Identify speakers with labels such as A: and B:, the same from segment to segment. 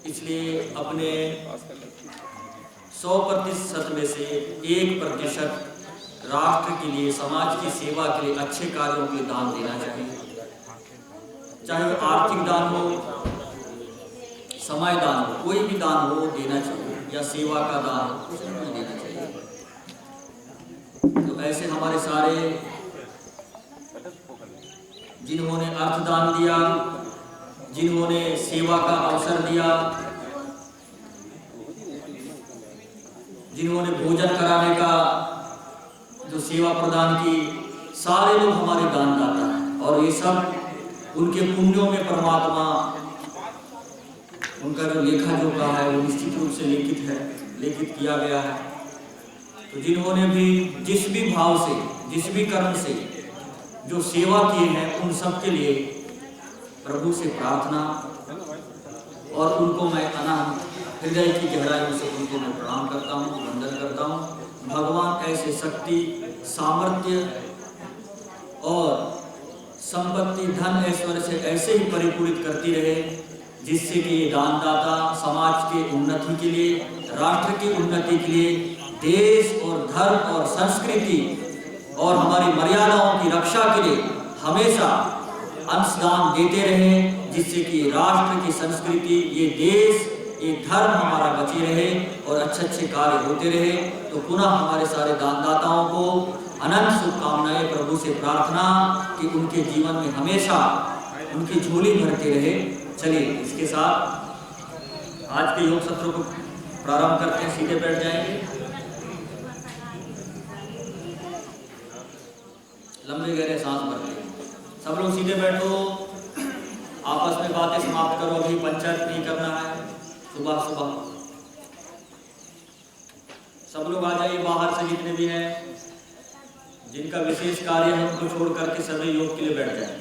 A: इसलिए अपने 100% में से 1% राष्ट्र के लिए, समाज की सेवा के लिए, अच्छे कार्यों के लिए दान देना चाहिए। चाहे वो आर्थिक दान हो, समय दान हो, कोई भी दान हो देना चाहिए, या सेवा का दान हो उसमें देना चाहिए। तो ऐसे हमारे सारे जिन्होंने अर्थदान दिया, जिन्होंने सेवा का अवसर दिया, जिन्होंने भोजन कराने का जो सेवा प्रदान की, सारे लोग हमारे दानदाता हैं। और ये सब उनके पुण्यों में परमात्मा, उनका जो लेखा जोखा है वो निश्चित रूप से लिखित किया गया है। तो जिन्होंने भी जिस भी भाव से, जिस भी कर्म से जो सेवा किए हैं, उन सब के लिए प्रभु से प्रार्थना, और उनको मैं अनंत हृदय की गहराइयों से उनको मैं प्रणाम करता हूँ, वंदन करता हूँ। भगवान ऐसे शक्ति, सामर्थ्य और संपत्ति, धन, ऐश्वर्य से ऐसे ही परिपूरित करती रहे, जिससे कि ये दानदाता समाज के उन्नति के लिए, राष्ट्र की उन्नति के लिए, देश और धर्म और संस्कृति और हमारी मर्यादाओं की रक्षा के लिए हमेशा अंशदान देते रहे, जिससे कि राष्ट्र की संस्कृति, ये देश, ये धर्म हमारा बचे रहे और अच्छे कार्य होते रहे। तो पुनः हमारे सारे दानदाताओं को अनंत शुभकामनाएं, प्रभु से प्रार्थना कि उनके जीवन में हमेशा उनकी झोली भरते रहे। चलिए इसके साथ आज के योग सत्र को प्रारंभ करते हैं। सीधे बैठ जाएंगे, लंबे गहरे सांस भर लें। सब लोग सीधे बैठो, आपस में बातें समाप्त करो, अभी पंचायत नहीं करना है। सुबह सब लोग आ जाइए, बाहर से जितने भी हैं, जिनका विशेष कार्य है उनको छोड़ करके सभी योग के लिए बैठ जाएं।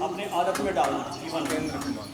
B: अपने आदत में डालना जीवन केंद्र कुमार।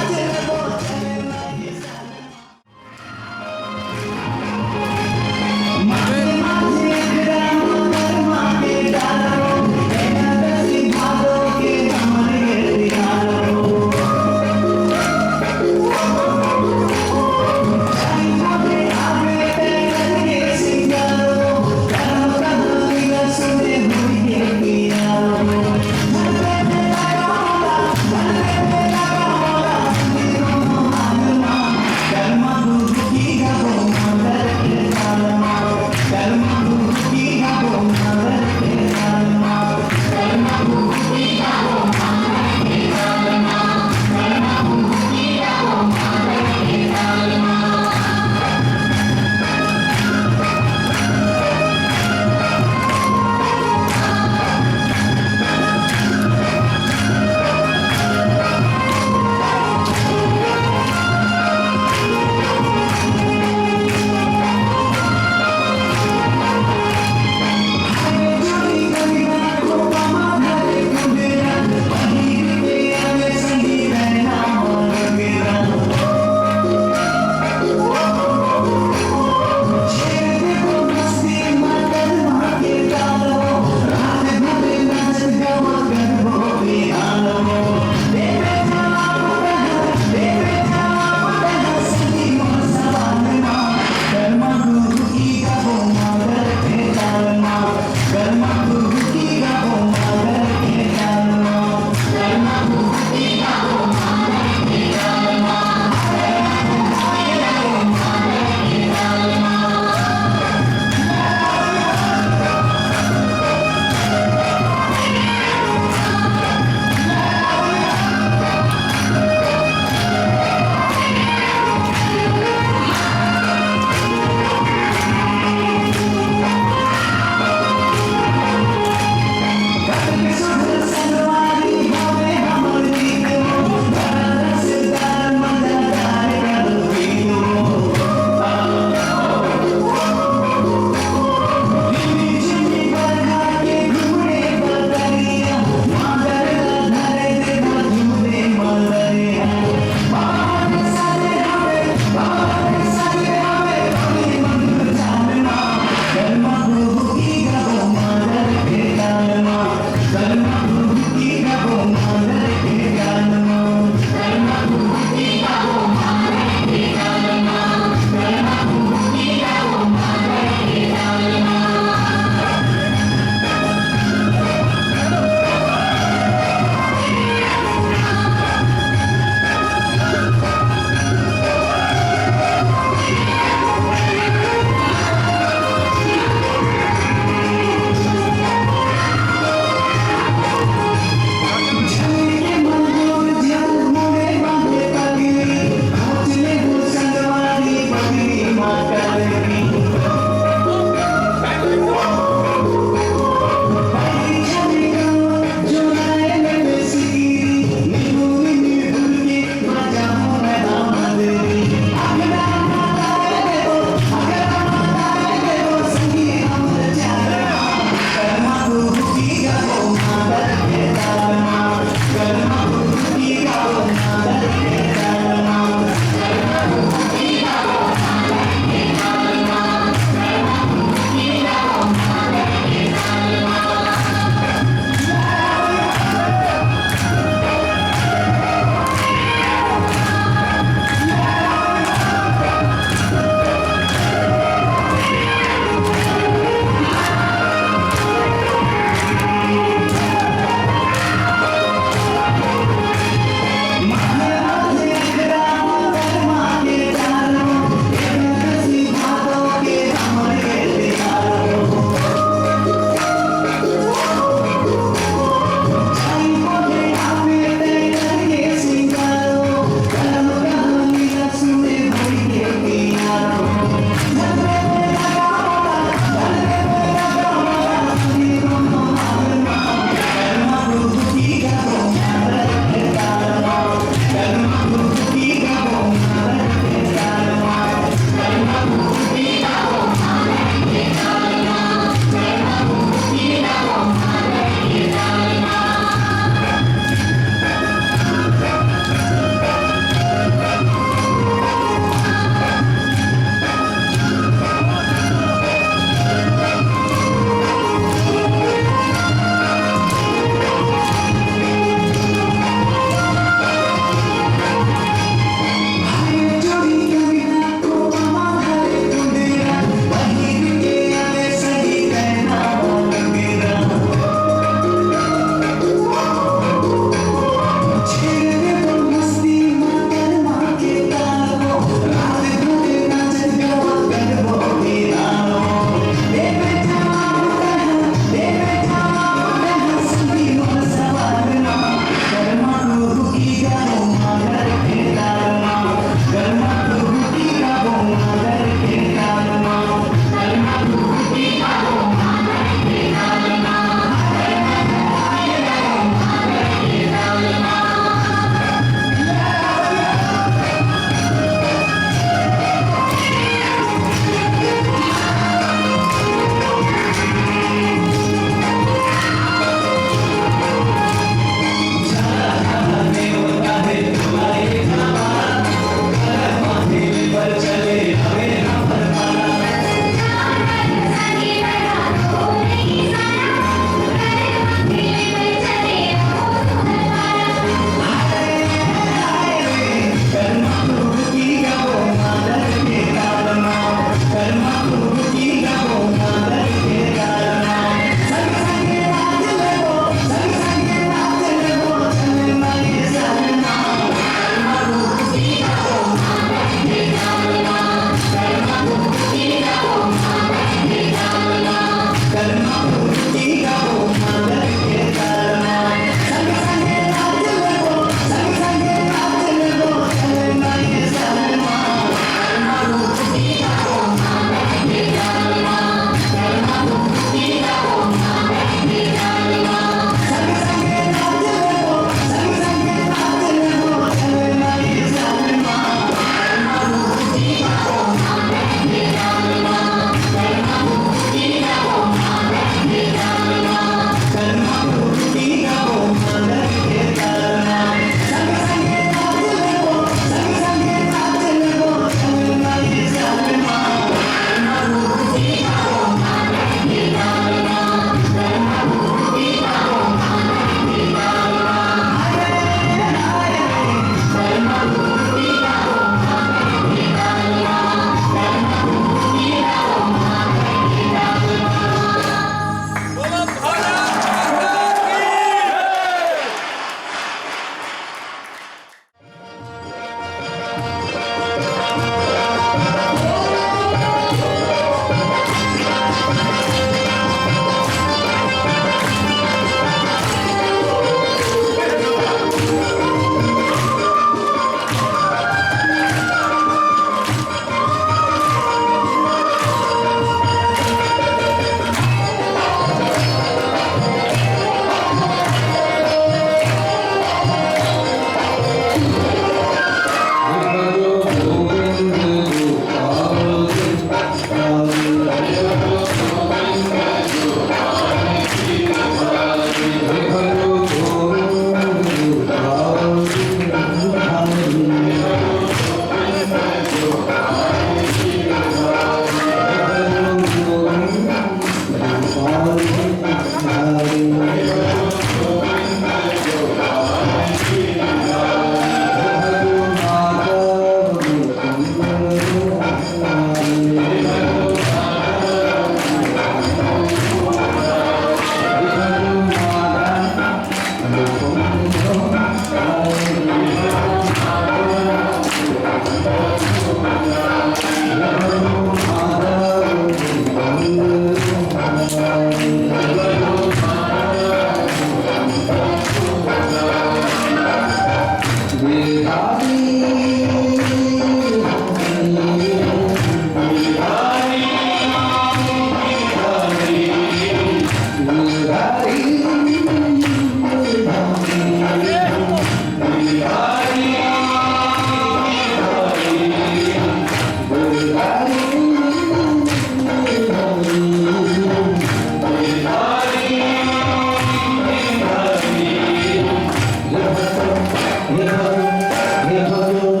C: Hare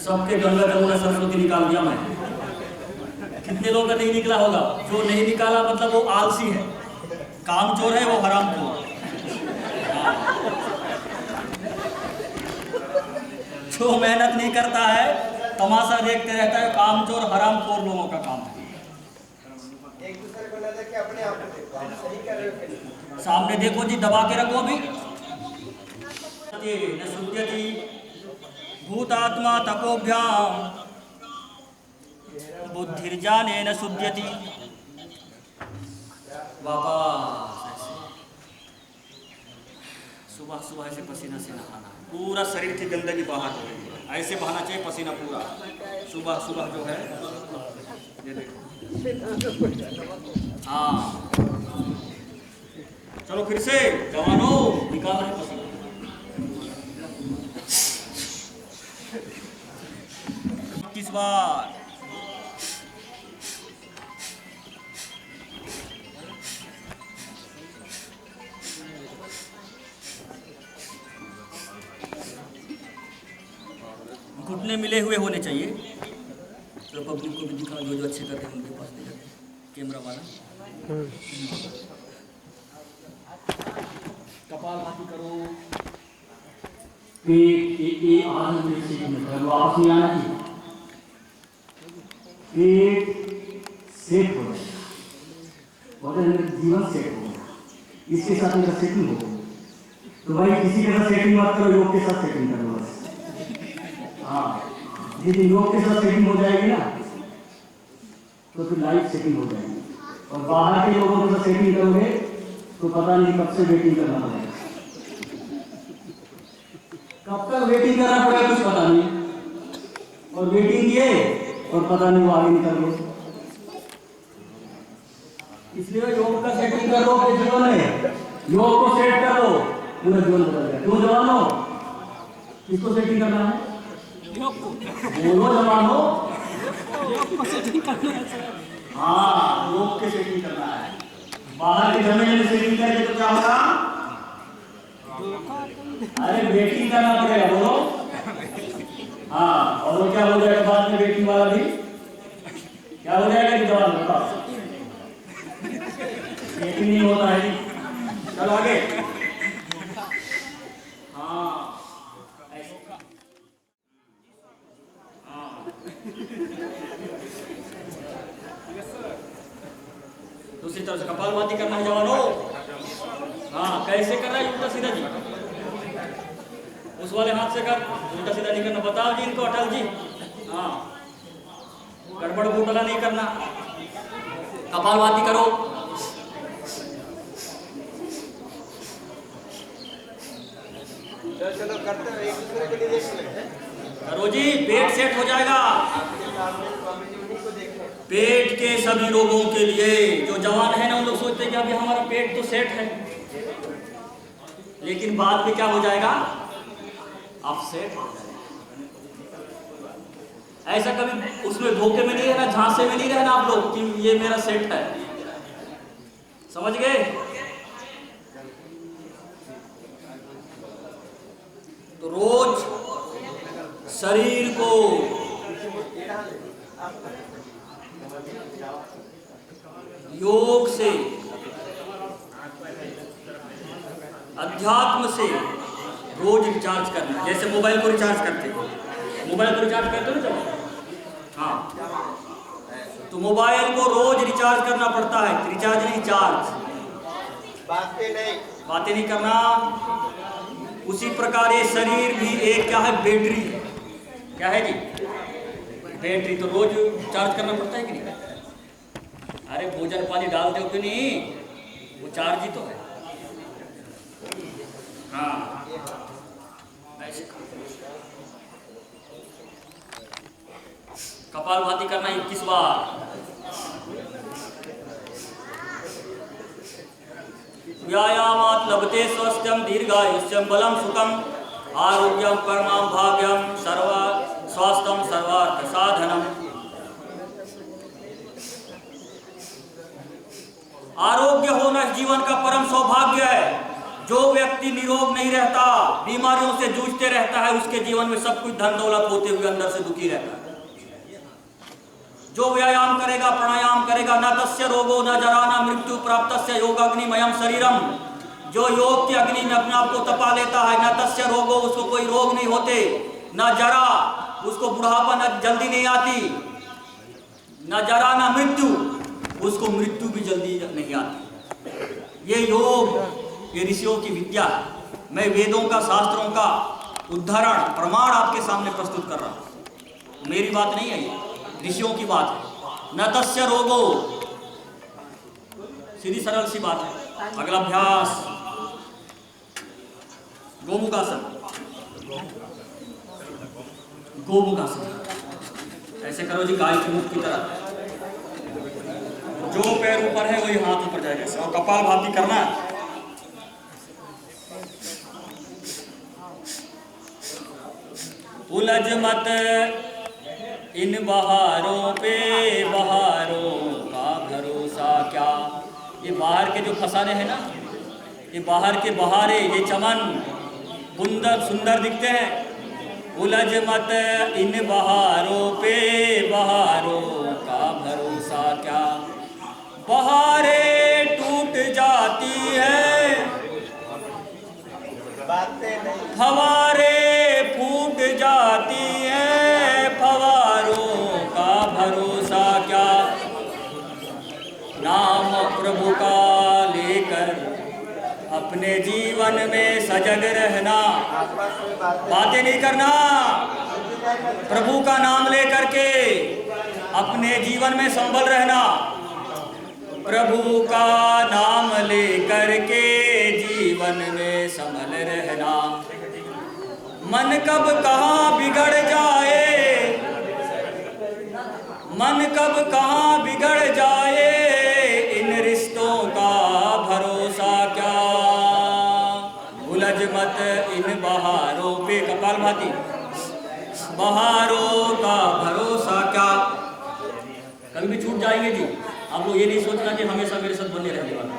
A: सबके गंगा जमुना सरस्वती निकाल दिया मैं। कितने लोगों का नहीं निकला होगा? जो नहीं निकाला मतलब वो आलसी है, कामचोर है, वो हरामखोर। जो मेहनत नहीं करता है, तमाशा देखते रहता है, कामचोर हरामखोर लोगों का काम है।
C: एक दूसरे को ना देख के अपने आप को देखो, आप सही कर रहे हो कि नहीं?
A: सामने देखो जी, दबा के रखो अभी। न शुद्ध्यति भूतात्मा तपोभ्याम बुद्धिर्जाने न शुद्ध्यति। वापस सुबह सुबह ऐसे पसीना से नहाना, पूरा शरीर की गंदगी बाहर हो रही है, ऐसे बहाना चाहिए पसीना पूरा सुबह सुबह जो है। ये देखो, हाँ चलो फिर से जवानों, निकाल रहे पसीना। किस बार घुटने मिले हुए होने चाहिए। तो पब्लिक को भी दिखाओ, जो अच्छे करते हैं उनके पास दे जाते हैं कैमरा वाला। कपालभाति करो। पेट आनंद में वापस नहीं आना चाहिए। पेट सेट हो जाए और जीवन सेट हो गया, इसके साथ मेरा सेटिंग हो गई। तो भाई किसी के साथ सेटिंग मत करो, योग के साथ सेटिंग करो बस। हाँ, यदि योग के साथ सेटिंग हो जाएगी ना तो फिर लाइफ सेटिंग हो जाएगी। और बाहर के लोगों के साथ सेटिंग करोगे तो पता नहीं कब से वेटिंग करना पड़ेगा, कब तक वेटिंग करना पड़ेगा कुछ पता नहीं। और वेटिंग किए और पता नहीं वो आगे निकल गए। इसलिए योग का सेटिंग करो अपने जीवन में, योग को सेट करो, पूरा जीवन बदल गया। क्यों जवानो, किसको सेटिंग करना है? बोलो जवानो, हाँ योग के सेटिंग करना है। बाहर की जमीन में सेटिंग करके तो क्या होगा? अरे वेटिंग करना पड़ेगा, बोलो। हाँ, और वो क्या हो जाएगा बाद में वेटिंग वाला भी? क्या हो जाएगा कि जवान बताओ? वेटिंग नहीं होता है। चलो आगे। हाँ दूसरी तरफ से कपालभाति करना है जवानों। हाँ, कैसे करना है? उल्टा सीधा जी, उस वाले हाथ से कर, उल्टा सीधा नहीं करना। बताओ जी इनको, अटल जी। हाँ, गड़बड़ घोटाला नहीं करना, कपालभाति करो।
C: चलो करते हैं, एक दूसरे को नहीं देख लेते।
A: करो जी, पेट सेट हो जाएगा। पेट के सभी रोगों के लिए जो जवान है ना, उन लोग सोचते हैं कि अभी हमारा पेट तो सेट है, लेकिन बाद में क्या हो जाएगा? अपसेट हो जाएगा। ऐसा कभी उसमें धोखे में नहीं रहना, झांसे में नहीं रहना आप लोग कि ये मेरा सेट है। समझ गए? तो रोज शरीर को योग से, अध्यात्म से रोज रिचार्ज करना। जैसे मोबाइल को रिचार्ज करते हो, मोबाइल को रिचार्ज करते हो ना जब, हाँ, तो मोबाइल को रोज रिचार्ज करना पड़ता है। रिचार्ज नहीं, चार्ज। बातें नहीं करना। उसी प्रकार ये शरीर भी एक क्या है? बैटरी है। क्या है जी? बैटरी। तो रोज चार्ज करना पड़ता है कि नहीं? अरे भोजन पानी डालते हो कि नहीं, वो चार्ज ही तो है। हाँ, ऐसे कपालभाति करना 21 बार। व्यायामात् लभते स्वस्थ्यम दीर्घायुष्यम बलम सुखम आरोग्यम परमाम भाग्यम सर्व स्वास्थ्यम सर्वार्थ साधनम। आरोग्य होना जीवन का परम सौभाग्य है। जो व्यक्ति निरोग नहीं रहता, बीमारियों से जूझते रहता है, उसके जीवन में सब कुछ धन दौलत होते हुए अंदर से दुखी रहता है। जो व्यायाम करेगा, प्राणायाम करेगा, न तस्य रोगो न जरा न मृत्यु प्राप्तस्य योगाग्निमयम शरीरम, जो योग की अग्नि में अपने आप को तपा लेता है, न तस्य रोगो, उसको कोई रोग नहीं होते, न जरा, उसको बुढ़ापा न जल्दी नहीं आती, न जरा न मृत्यु, उसको मृत्यु भी जल्दी नहीं आती। ये योग, ये ऋषियों की विद्या है। मैं वेदों का, शास्त्रों का उदाहरण, प्रमाण आपके सामने प्रस्तुत कर रहा हूं। मेरी बात नहीं है, ये ऋषियों की बात है। न तस्य रोगो, सीधी सरल सी बात है। अगला अभ्यास, गोमुखासन। गोमुखासन ऐसे करो जी, गाय के मुख की तरह। जो पैर ऊपर है वही हाथ ऊपर जाएगा, और कपाल भाती करना है। उलझ मत इन बहारों पे, बहारों का भरोसा क्या। ये बाहर के जो फसाने हैं ना, ये बाहर के बहारे, ये चमन सुंदर सुंदर दिखते हैं। उलझ मत इन बहारों पे, बहारों का भरोसा क्या। बहारें टूट जाती है, फवारें फूट जाती हैं, फवारों का भरोसा क्या। नाम प्रभु का लेकर अपने जीवन में सजग रहना, बातें नहीं करना। प्रभु का नाम लेकर के अपने जीवन में संभल रहना। प्रभु का नाम लेकर के जीवन में संभल रहना। मन कब कहाँ बिगड़ जाए, मन कब कहाँ बिगड़ जाए, इन रिश्तों का भरोसा क्या। उलझ मत इन बहारों पे, कपाल भाती, बहारों का भरोसा क्या। कभी भी छूट जाएंगे जी। आप लोग ये नहीं सोचना कि हमेशा मेरे साथ बने रहने वाला,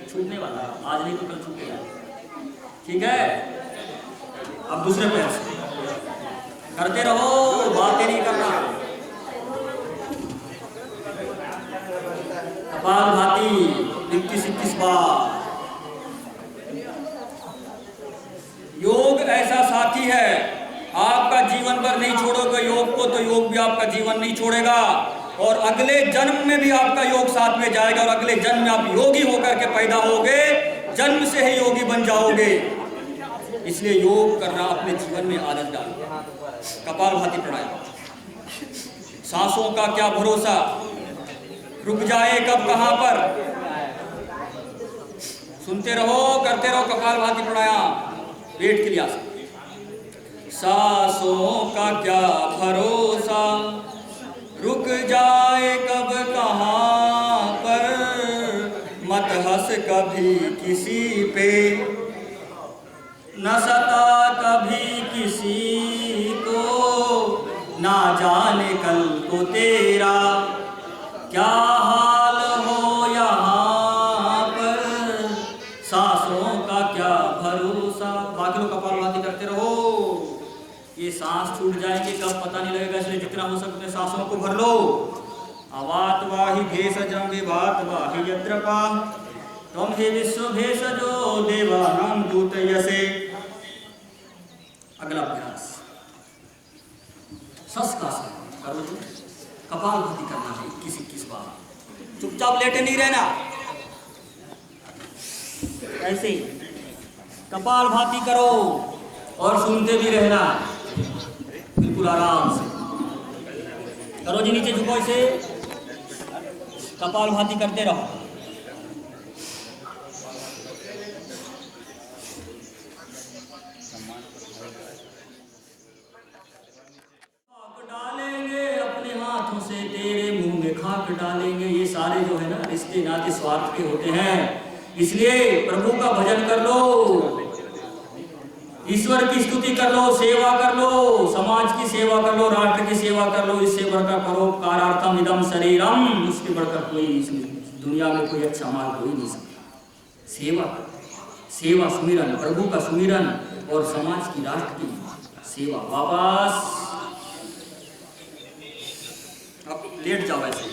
A: छूटने वाला, आज नहीं तो कल छूटेगा। ठीक है, अब दूसरे पैर से करते रहो, बातें नहीं करना। कपाल भाती 21-21 बार। योग ऐसा साथी है, आपका जीवन भर नहीं छोड़ोगे योग को, तो योग भी आपका जीवन नहीं छोड़ेगा, और अगले जन्म में भी आपका योग साथ में जाएगा, और अगले जन्म में आप योगी होकर के पैदा होगे, जन्म से ही योगी बन जाओगे। इसलिए योग करना अपने जीवन में आदत डालो। कपालभाति प्राणायाम। सांसों का क्या भरोसा, रुक जाए कब कहां पर। सुनते रहो, करते रहो कपालभाति प्राणायाम। पेट के लिए आसन। सांसों का क्या भरोसा, रुक जाए कब कहां पर, मत हंस कभी किसी पे, न सता कभी किसी को, ना जाने कल को तेरा क्या हाल हो यहाँ पर, सांसों का क्या भरोसा। बाकी लोग कपालभाति करते रहो। ये सांस छूट जाएंगे कब पता नहीं लगेगा, इसलिए जितना हो सकते सांसों को भर लो। अवात वाहि भेषजं विभात वाहि यद्रपा, त्वं हि विश्व भेषजो देवानां दूतयसे। अगला अभ्यास शस्त्रासन करो। कपालभाति करना है 21-21 बार। चुपचाप लेटे नहीं रहना, ऐसे ही कपालभाति करो और सुनते भी रहना, बिल्कुल आराम से करो जी। नीचे झुको, ऐसे कपालभाति करते रहो। खाक डालेंगे अपने हाथों से, तेरे मुंह में खाक डालेंगे। ये सारे जो है ना रिश्ते नाते स्वार्थ के होते हैं, इसलिए प्रभु का भजन कर लो, ईश्वर की स्तुति कर लो, सेवा कर लो, समाज की सेवा कर लो, राष्ट्र की सेवा कर लो। इससे बढ़कर परोपकारार्थम इदम शरीरम, इसके बढ़कर कोई इस दुनिया में कोई अच्छा माल हो ही नहीं सकता। सेवा करो, सेवा सुमिरन, प्रभु का सुमिरन और समाज की, राष्ट्र की सेवा। वापस अब लेट जाओ ऐसे।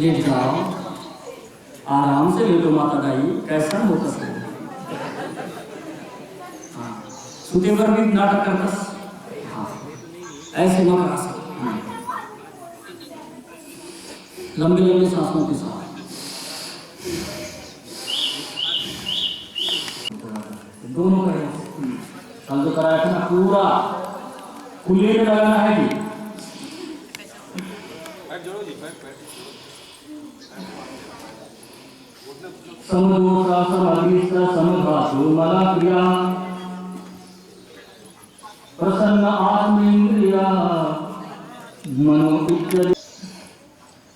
A: लेट जाओ, आराम से लेटो माता दाई, कैसा होता है। हाँ, सुते पर भी नाटक करता। हाँ, ऐसे मत कर सकते। लंबी लंबी सांसों के साथ दोनों करें। कल जो कराया था ना पूरा खुले में लगाना है जी। समदोषा समधिष्ठा समधातु मला क्रिया प्रसन्न आत्मेन्द्रिया मनो इत्यादि।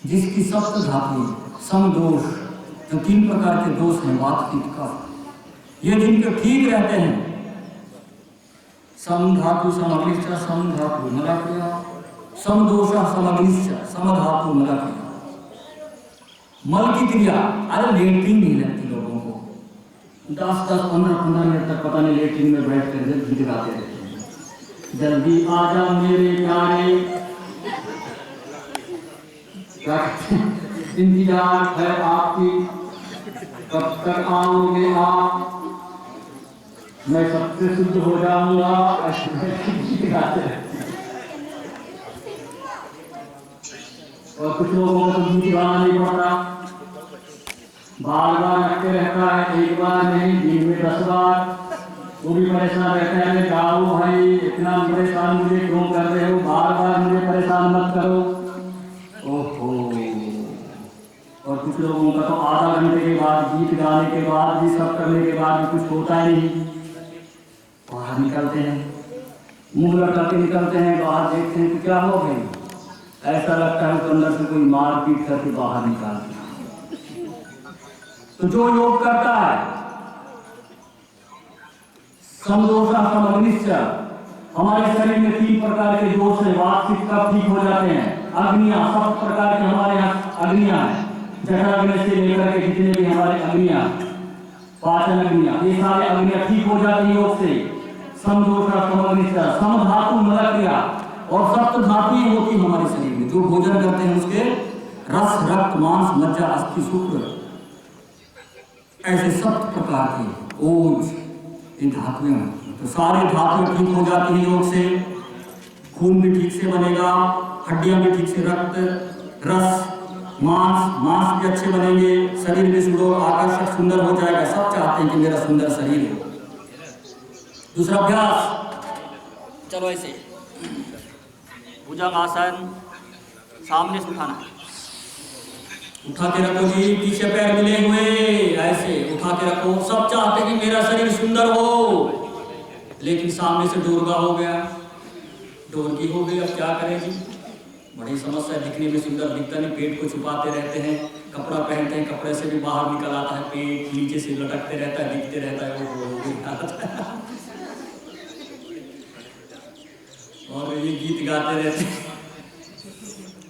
A: जिसकी सप्त धातु समदोष, जो 3 प्रकार के दोष हैं वात पित्त का, ये जिनके ठीक रहते हैं, समधातु समअग्निश्च समधातु मला क्रिया समदोषा समअग्निश्च समधातु मला क्रिया। मल की क्रिया, अरे लेटरिन नहीं लगती लोगों को, 10-10, 15-15 मिनट तक पता नहीं लेटरिन में बैठ कर गीत गाते रहते हैं। जल्दी आजा मेरे प्यारे, इंतजार है आपकी, कब तक आओगे आप, मैं सबसे शुद्ध हो जाऊंगा। गीत गाते रहते हैं। और कुछ लोगों को तो गीत गाना नहीं पड़ता, बार बार रखते रहता है, एक बार नहीं दिन में 10 बार, वो भी परेशान रहता है। गाओ भाई, इतना परेशान मुझे क्यों कर रहे हो, बार बार मुझे परेशान मत करो। ओहो। और कुछ लोगों का तो आधा घंटे के बाद, गीत गाने के बाद भी, सब करने के बाद भी कुछ होता ही नहीं। बाहर निकलते हैं, मुंह लटका के निकलते हैं, बाहर देखते हैं कि क्या हो गई, ऐसा लगता है तो अंदर से कोई मार पीट करके बाहर निकाल दिया। तो जो योग करता है समदोषा समअग्निश्च, हमारे शरीर में 3 प्रकार के दोष है, वात पित्त कफ ठीक हो जाते हैं। अग्नियां, 7 प्रकार के हमारे यहाँ अग्नियां हैं, जठराग्नि से लेकर के जितने भी हमारे अग्नियां, पाचन अग्नियां, ये सारे अग्नियां ठीक हो जाती है योग से। समदोषा समअग्निश्च समधातु मला क्रिया, और सप्त धातु होती हमारे शरीर में, जो भोजन करते हैं उसके रस, रक्त, मांस, मज्जा, अस्थि, शुक्र, ऐसे 7 प्रकार के ओज इन धातुएं। तो सारे धातुएं ठीक हो जाती हैं योग से। खून भी ठीक से बनेगा, हड्डियां भी ठीक से, रक्त, रस, मांस भी अच्छे बनेंगे, शरीर भी सुंदर, आकर्षक, सुंदर हो जाएगा। सब चाहते हैं कि मेरा सुंदर शरीर हो। दूसरा अभ्यास, चलो ऐसे भुजंग आसन, सामने से उठाना, उठा के रखो जी, पीछे पैर मिले हुए, ऐसे उठा के रखो। सब चाहते हैं कि मेरा शरीर सुंदर हो, लेकिन सामने से डोरगा हो गया, डोरगी हो गई, अब क्या करें जी। बड़ी समस्या, दिखने में सुंदर दिखता नहीं, पेट को छुपाते रहते हैं, कपड़ा पहनते हैं, कपड़े से भी बाहर निकल आता है, पेट नीचे से लटकते रहता है, दिखते रहता है, वो और ये गीत गाते रहते हैं,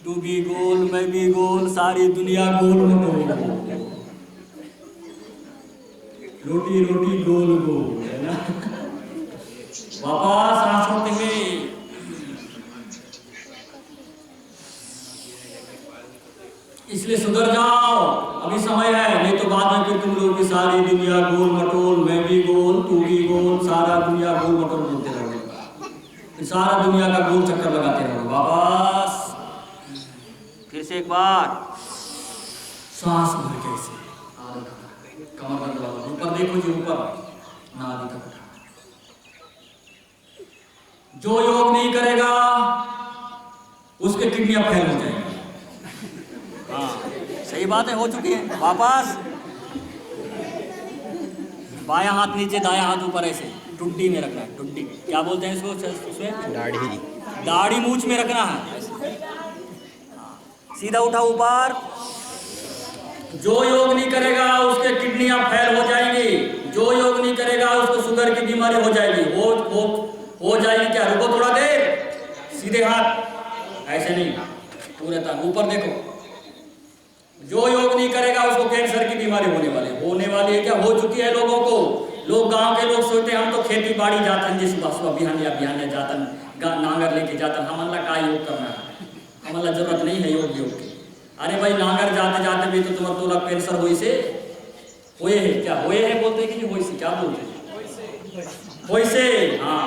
A: तू भी गोल मैं भी गोल, सारी दुनिया गोल गोल, रोटी रोटी गोल गोल, है ना। वापस सांस छोड़ते हुए, इसलिए सुधर जाओ, अभी समय है, नहीं तो बाद में फिर तुम लोग की सारी दुनिया गोल मटोल, मैं भी गोल तू भी गोल, सारा दुनिया गोल मटोल बोलते रहोगे, सारा दुनिया का गोल चक्कर लगाते रहोगे। वापस फिर से एक बार सांस भर के ऐसे कमर बंद करो, ऊपर देखो जी, ऊपर नाभि तक उठा। जो योग नहीं करेगा उसके किडनियां फेल हो जाएंगी। हाँ सही बात है, हो चुकी है। वापस बायां हाथ नीचे, दायां हाथ ऊपर, ऐसे टुड्डी में रखना है। टुड्डी क्या बोलते हैं इसको? दाढ़ी, दाढ़ी मूंछ में रखना है। सीधा उठा ऊपर। जो योग नहीं करेगा उसके किडनियां फेल हो जाएंगी, जो योग नहीं करेगा उसको शुगर की बीमारी हो जाएगी। हो जाएगी क्या? रुको थोड़ा देर, सीधे हाथ, ऐसे नहीं, पूरे तक ऊपर देखो। जो योग नहीं करेगा उसको कैंसर की बीमारी होने वाली है। क्या हो चुकी है लोगों को। लोग गांव के लोग सोचते हैं हम तो खेती बाड़ी जातन जिस सुबह बिहान या जातन नांगर लेके जातन, हम अल्लाह का योग करना है, हम अल्लाह जरूरत नहीं है योग की। अरे भाई नांगर जाते जाते भी तो तुम्हारा 2 लाख कैंसर हुई से हुए है, क्या हुए है बोलते कि नहीं हुई से, क्या बोलते हुई से। हाँ,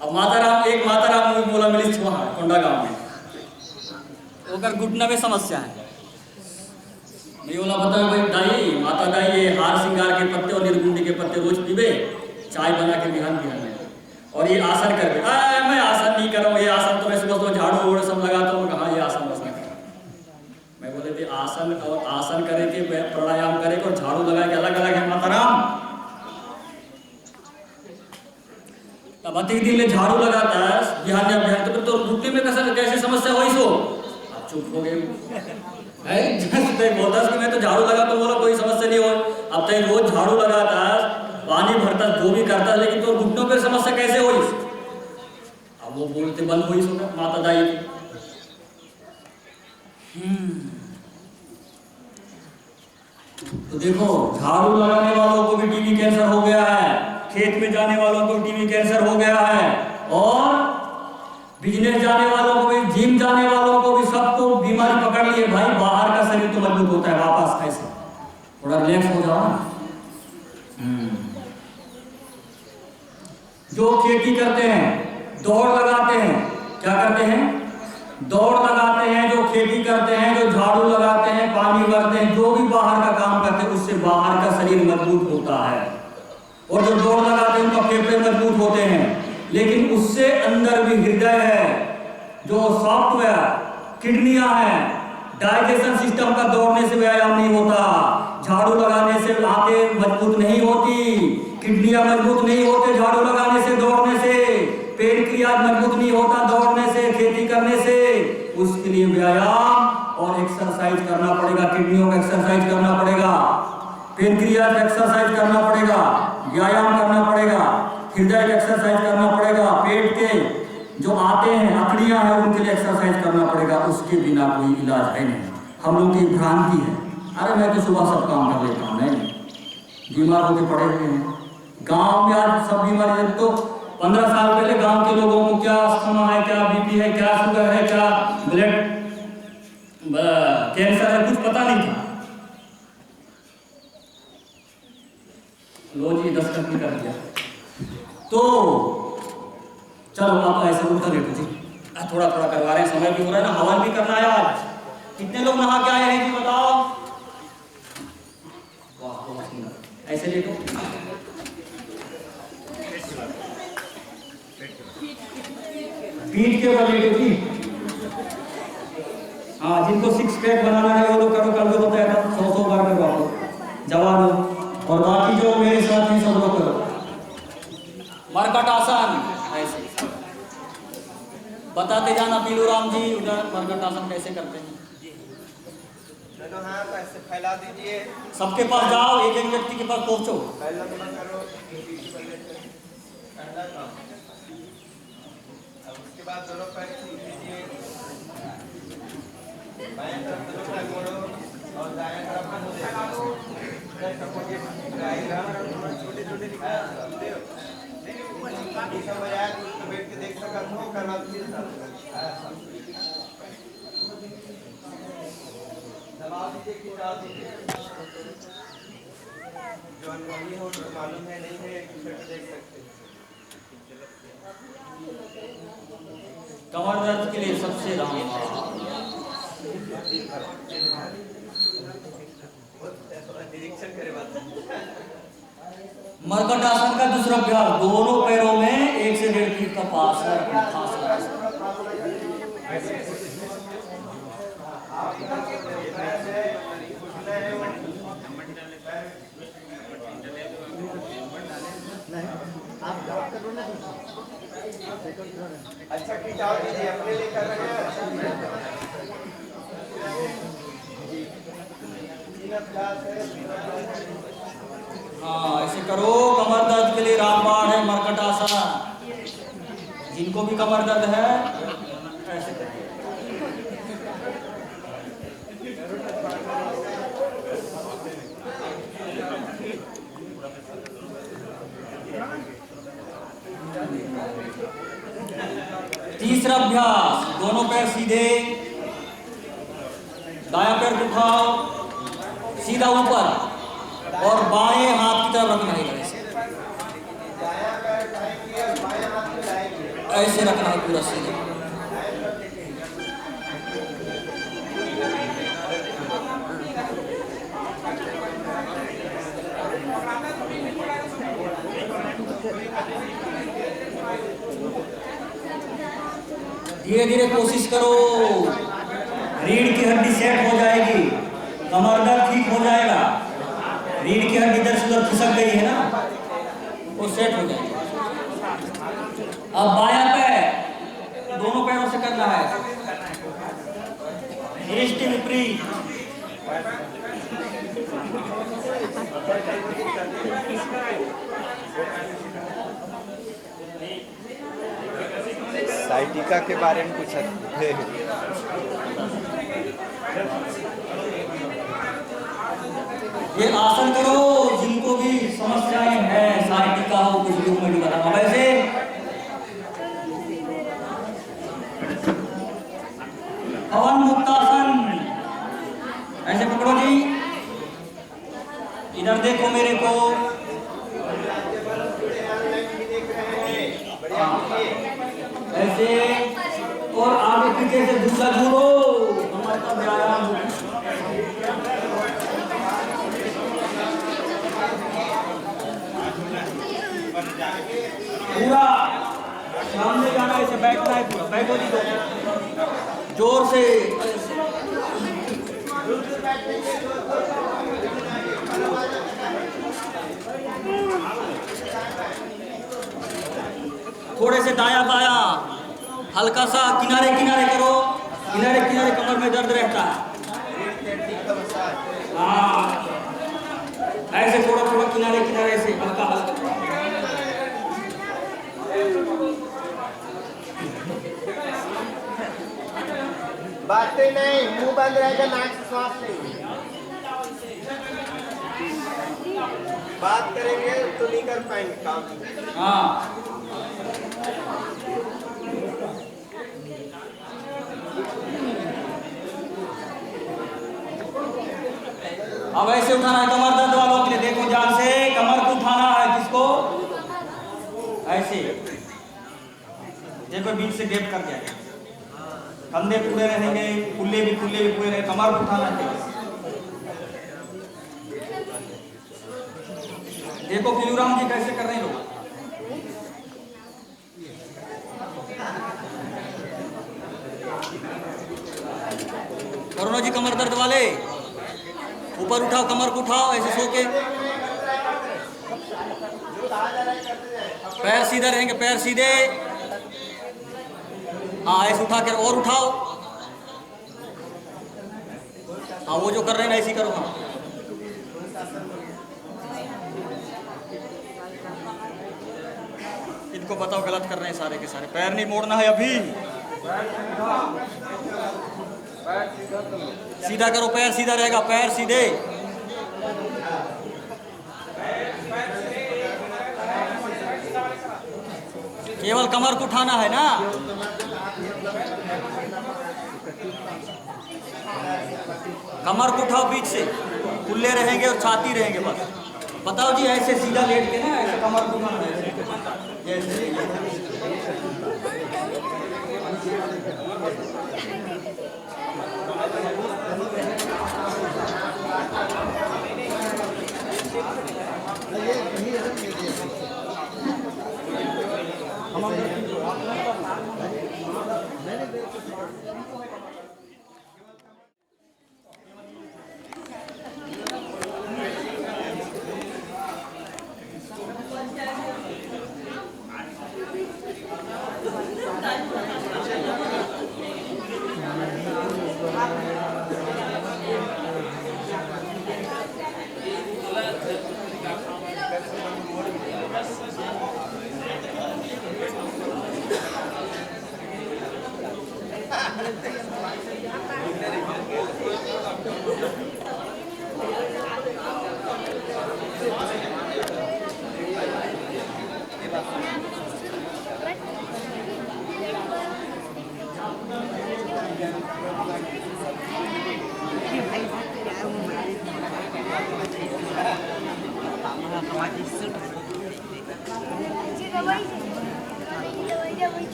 A: अब एक माताराम बोला मिली वहाँ कोंडा गाँव में, अगर घुटना में समस्या है, मैं बोला बताओ भाई दाई माता दाई ये हार श्रृंगार के पत्ते और निर्गुंडी के पत्ते रोज पीबे, चाय बना के बिहान में, और ये आसन करके मैं आसन नहीं कर रहा हूँ, ये आसन तो मैं सुबह झाड़ू वोड़ सब लगाता हूँ। कहाँ ये आसन बसना कर, मैं बोले थे आसन और आसन करे के प्राणायाम करे और झाड़ू लगा के अलग अलग है माताराम। तब अति दिन में झाड़ू लगाता है बिहान तो घुटने में कैसे समस्या हुई सो, अब चुप हो गए। बोलता कि मैं तो झाड़ू लगाता हूँ, बोला कोई समस्या नहीं हो। अब तक रोज झाड़ू लगाता, पानी भरता, जो भी करता, लेकिन तो घुटनों पर समस्या कैसे हुई। अब वो बोलते बंद हुई सुना माता दाई की। तो देखो झाड़ू लगाने वालों को भी टीबी कैंसर हो गया है, खेत में जाने वालों को टीबी कैंसर हो गया है, और बिजनेस जाने वालों को भी, जिम जाने वालों को भी, सबको बीमारी पकड़ ली है। भाई बाहर का शरीर तो मजबूत होता है, वापस ऐसे थोड़ा रिलैक्स हो जाओ ना। जो खेती करते हैं, दौड़ लगाते हैं, क्या करते हैं, दौड़ लगाते हैं, जो खेती करते हैं, जो झाड़ू लगाते हैं, पानी भरते हैं, जो भी बाहर का काम करते हैं, उससे बाहर का शरीर मजबूत होता है। और जो दौड़ लगाते हैं उनका फेफड़े मजबूत होते हैं, लेकिन उससे अंदर भी हृदय है, जो सॉफ्टवेयर, किडनियां हैं, डाइजेशन सिस्टम का दौड़ने से व्यायाम नहीं होता, झाड़ू लगाने से आंखें मजबूत नहीं होती, किडनियां मजबूत नहीं होते झाड़ू लगाने से, दौड़ने से, पेट क्रिया मजबूत नहीं होता दौड़ने से, खेती करने से। उसके लिए व्यायाम और एक्सरसाइज करना पड़ेगा, किडनियों का एक्सरसाइज करना पड़ेगा, पेनक्रियाज का एक्सरसाइज करना पड़ेगा, व्यायाम करना पड़ेगा, हृदय का एक्सरसाइज करना पड़ेगा, पेट के जो आते हैं अकड़ियां हैं उनके लिए एक्सरसाइज करना पड़ेगा। उसके बिना कोई इलाज है नहीं। हम लोग की भ्रांति है, अरे मैं तो सुबह सब काम कर लेता हूँ, नहीं, बीमार होकर पड़े हुए हैं। गांव में आज सब बीमारी, तो 15 साल पहले गांव के लोगों को क्या अस्थमा है, क्या बीपी है, क्या शुगर है, क्या ब्लड कैंसर है, कुछ पता नहीं था। लो जी 10 खत्म कर दिया। तो चलो आप ऐसे उठकर लेटो जी, थोड़ा थोड़ा करवा रहे हैं, समय भी हो रहा है ना, हवन भी करना है आज। कितने लोग नहा के आए हैं जी बताओ। वाह, ऐसे लेटो, पीठ के ऊपर लेटो जी। हाँ, जिनको 6 पैक बनाना है वो लोग करो, कर दो, बताया था 100 बार करो आप जवान हो, और बाकी जो मेरे साथ ही सब लोग करो। मरकट आसन ऐसे बताते जाना, पीलू राम जी उधर मरकट आसन कैसे करते हैं।
C: दोनों हाथ ऐसे फैला दीजिए,
A: सबके पास जाओ, एक एक व्यक्ति के पास पहुंचो।
C: पहला नंबर करो, अब उसके बाद दोनों पैर छू दीजिए, बाएं तरफ दोनों पैर मोड़ो और दाएं तरफ मुंह देखो, छोटे छोटे नहीं समझ आया तो बैठ के देख सकता हूँ, करना दबा दीजिए, खिंचा दीजिए, जो अनुभवी हो तो मालूम है, नहीं है एक दूसरे को देख सकते।
A: कमर दर्द के लिए सबसे
C: निरीक्षण करे बात।
A: मरकट आसन का दूसरा अभ्यास, दोनों पैरों में 1 से 1.5 फीट का पास
C: अच्छा खिंचाव दीजिए, अपने लिए कर रहे हैं।
A: हाँ ऐसे करो। कमर दर्द के लिए रामबाण है, मरकट आसन। जिनको जिनको भी कमर दर्द है ऐसे करें। तीसरा अभ्यास, दोनों पैर सीधे, दायां पैर उठाओ सीधा ऊपर और बाएं हाथ की तरफ रखना है।
C: दायां पैर उठाएंगे और बायां हाथ में लाएंगे।
A: ऐसे रखना है पूरा सीधे। धीरे धीरे कोशिश करो, रीढ़ की हड्डी सेट हो जाएगी, कमर दर्द ठीक हो जाएगा। रीढ़ की हड्डी इधर से उधर खिसक गई है ना, वो सेट हो जाएगी। अब बायां पैर दोनों पैरों से करना है, दृष्टि विपरीत।
C: साइटिका के बारे में कुछ है।
A: ये आसन करो जिनको भी समस्याएं हैं, साइटिका हो, कुछ भी मैं बताऊंगा। वैसे पवन मुक्तासन, ऐसे पकड़ो जी, इधर देखो मेरे को, ऐसे और आगे पीछे से दूसरा घूरो, हमारा व्यायाम। पूरा सामने जाना, ऐसे बैठना है, पूरा बैठो जी, जोर से। थोड़े से दाया बाया, हल्का सा किनारे किनारे करो, किनारे किनारे कमर में दर्द रहता है। हाँ, ऐसे थोड़ा थोड़ा किनारे किनारे से हल्का हल्का।
C: बातें नहीं, मुंह बंद रहेगा, नाक से श्वास नहीं। बात करेंगे तो नहीं कर पाएंगे काम।
A: हाँ, अब ऐसे उठाना है कमर दर्द वालों के लिए। देखो ध्यान से, कमर को उठाना है, किसको? ऐसे देखो, बीच से गैप कर दिया, कंधे पूरे रहेंगे, खुले भी पूरे रहेंगे, कमर को उठाना है। देखो पीलूराम जी कैसे कर रहे हैं लोग। करुणा जी कमर दर्द वाले ऊपर उठाओ, कमर को उठाओ, ऐसे सो के, पैर सीधे रहेंगे, पैर सीधे। हाँ, ऐसे उठा कर और उठाओ। हाँ, वो जो कर रहे हैं ना ऐसे करो। हाँ, इनको बताओ गलत कर रहे हैं सारे के सारे। पैर नहीं मोड़ना है अभी, सीधा करो, पैर सीधा रहेगा, पैर सीधे। केवल कमर को उठाना है ना। कमर को उठाओ, बीच से खुले रहेंगे और छाती रहेंगे बस। बताओ जी, ऐसे सीधा लेट के ना, ऐसे कमर को उठाना है, जैसे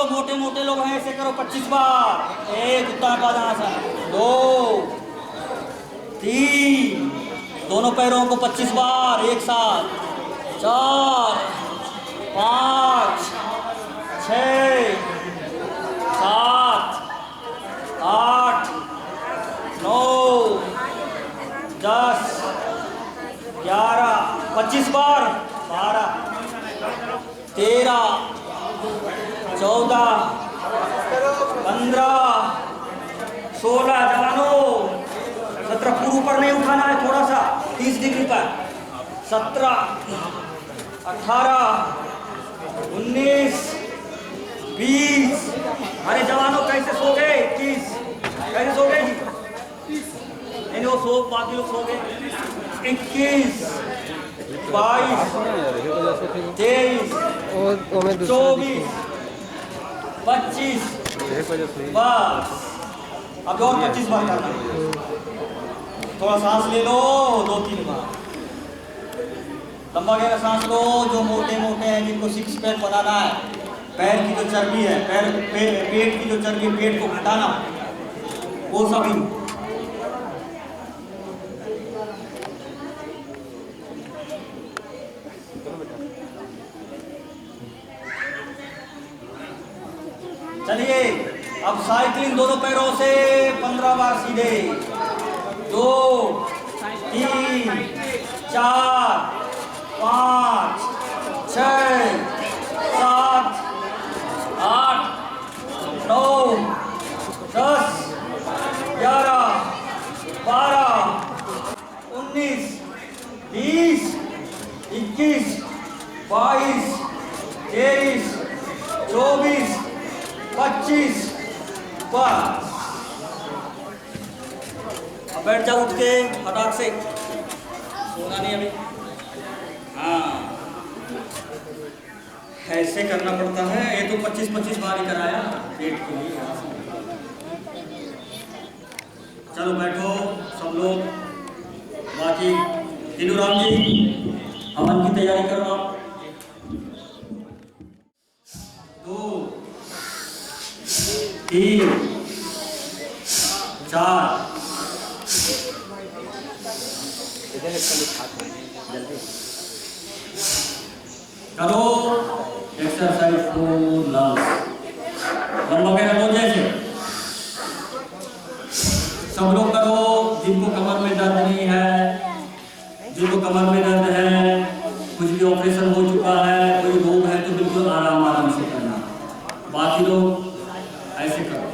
B: जो मोटे मोटे लोग हैं ऐसे करो 25 बार। 1 उत्तानापादासन, 2 3, दोनों पैरों को 25 बार एक साथ, 4 5 6 7 8 9 10 11 25 बार, 12 13 14 15 16 जवानों, 17 पूर्व पर नहीं उठाना है, थोड़ा सा 30 डिग्री पर, 17 18 19 20। अरे जवानों कैसे सो गए? 21 कैसे सो गए जी? नहीं वो सो, बाकी लोग सो गए। 21 22 23 24 25 बस। अब और 25 बार करना। थोड़ा सांस ले लो, 2-3 बार लंबा गहरा सांस लो। जो मोटे मोटे हैं, जिनको 6 पैक बनाना है, पैर की जो चर्बी है, पेट की जो चर्बी, पेट को घटाना, वो सभी। चलिए अब साइकिलिंग दोनों पैरों से 15 बार सीधे। 2 3 4 5 6 7 8 9 10 11 12 19 20 21 22 23 24 25 बस। अब बैठ जाओ उठ के फटाक से, सोना नहीं अभी। हाँ ऐसे करना पड़ता है। ये तो 25-25 बार ही कराया पेट के लिए। चलो बैठो सब लोग। बाकी दिलूराम जी हवन की तैयारी करो आप। 2 3 4 करो एक्सरसाइज को लंबा गहरा हो जैसे सब लोग करो। जिनको कमर में दर्द नहीं है, जिनको कमर में दर्द है, कुछ भी ऑपरेशन हो चुका है, कोई रोग है, तो बिल्कुल आराम आराम से करना। बाकी लोग ऐसे करो।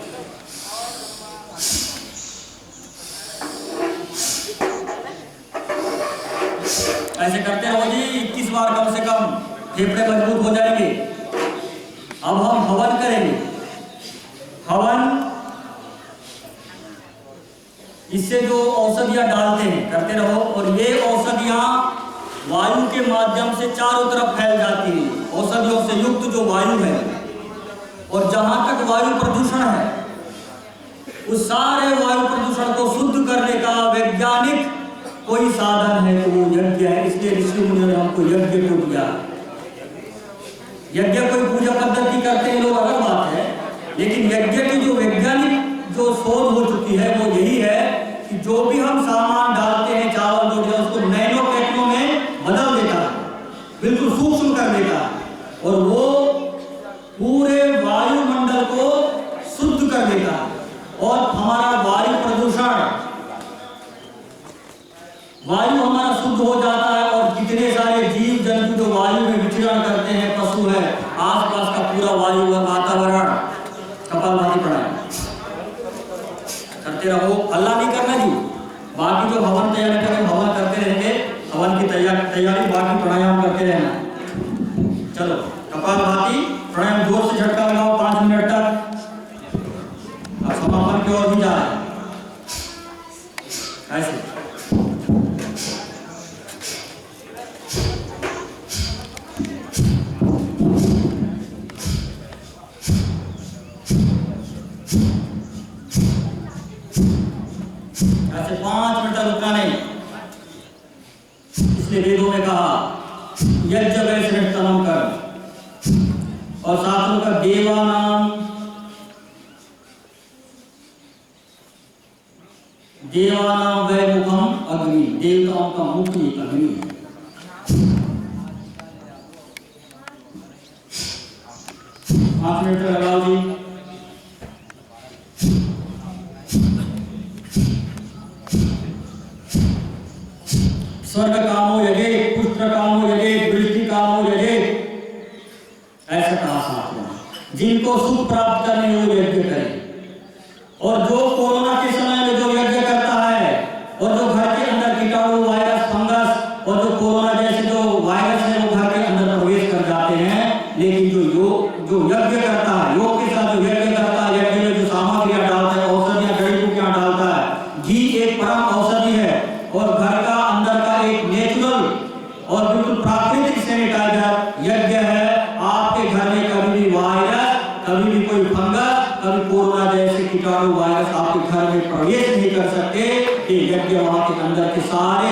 B: ऐसे करते रहो जी 21 बार कम से कम, फेफड़े मजबूत हो जाएंगे। अब हम हवन करेंगे। हवन इससे जो औषधियां डालते हैं, करते रहो। और ये औषधियां वायु के माध्यम से चारों तरफ फैल जाती हैं। औषधियों से युक्त जो वायु है, और जहां तक वायु प्रदूषण है, उस सारे वायु प्रदूषण को शुद्ध करने का वैज्ञानिक कोई साधन है तो वो यज्ञ है। इसलिए ऋषि मुनियों ने हमको यज्ञ को दिया। यज्ञ कोई पूजा पद्धति करते हैं लोग, अलग बात है, लेकिन यज्ञ की जो वैज्ञानिक जो शोध हो चुकी है वो यही है कि जो भी हम सामान डालते हैं, चावल रोटी, उसको नैनो टेक्नो में बदल देता है, बिल्कुल सूक्ष्म कर देता है, और वो पूरे वायुमंडल को शुद्ध कर देता है। और हमारा वायु प्रदूषण, वायु हमारा शुद्ध हो जाता है। और जितने सारे जीव जंतु जो वायु में विचरण करते हैं, पशु है, आसपास का पूरा वायु वातावरण। कपालभाति प्राणायाम करते रहो, हल्ला नहीं करना जी। बाकी जो हवन तैयारी करें, हवन करते रहेंगे, हवन की तैयारी बाकी प्राणायाम करते रहना। चलो कपालभाति प्राणायाम जोर से झटका लगाओ 5 मिनट तक। अब समापन की ओर भी जा रहे हैं। ऐसे ऐसे 5 मिनट रुकना नहीं। इसलिए वेदों में कहा यज्ञ वैश्रेष्ठतमं कर्म, और शास्त्रों का देवानां वै मुखम अग्नि, देवताओं का मुख ही अग्नि है। पांच मिनट लगाओ जी। स्वर्ग कामो यजे, पुत्र कामो यजे, वृद्धि कामो यजे, ऐसा कहा शास्त्र में। जिनको सुख प्राप्त करने वो यज्ञ करें। और जो कोरोना के समय में जो यज्ञ करता है और जो घर के अंदर कीटाणु, वायरस, फंगस और जो कोरोना जैसे जो वायरस है वो घर के अंदर प्रवेश कर जाते हैं, लेकिन जो यज्ञ करता है, योग के साथ जो यज्ञ करता है, यज्ञ में जो सामग्रियां डालता है, औषधियां, जड़ी बूटियां डालता है, घी एक परम औषधि है और घर का अंदर का एक नेचुरल और बिल्कुल प्राकृतिक सैनिटाइजर यज्ञ है। आपके घर में कभी भी वायरस, कभी भी कोई फंगस, कभी कोरोना जैसे कीटाणु वायरस आपके घर में प्रवेश नहीं कर सकते। ये यज्ञ वहां के अंदर के सारे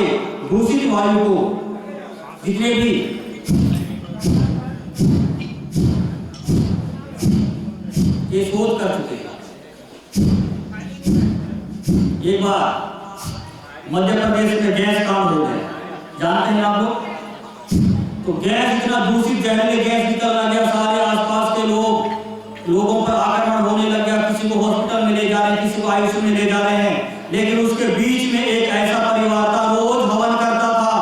B: दूषित वायु को, जितने भी ये शोध कर चुके हैं। एक बार मध्य प्रदेश में गैस कांड हो गया, जानते हैं आप लोग? तो गैस इतना दूषित जहरीले गैस निकल गया, सारे आसपास के लोगों पर आक्रमण होने लग गया। किसी को हॉस्पिटल में ले जा रहे हैं, किसी को आईसीयू में ले जा रहे हैं। लेकिन उसके बीच में एक ऐसा परिवार था, रोज हवन करता था।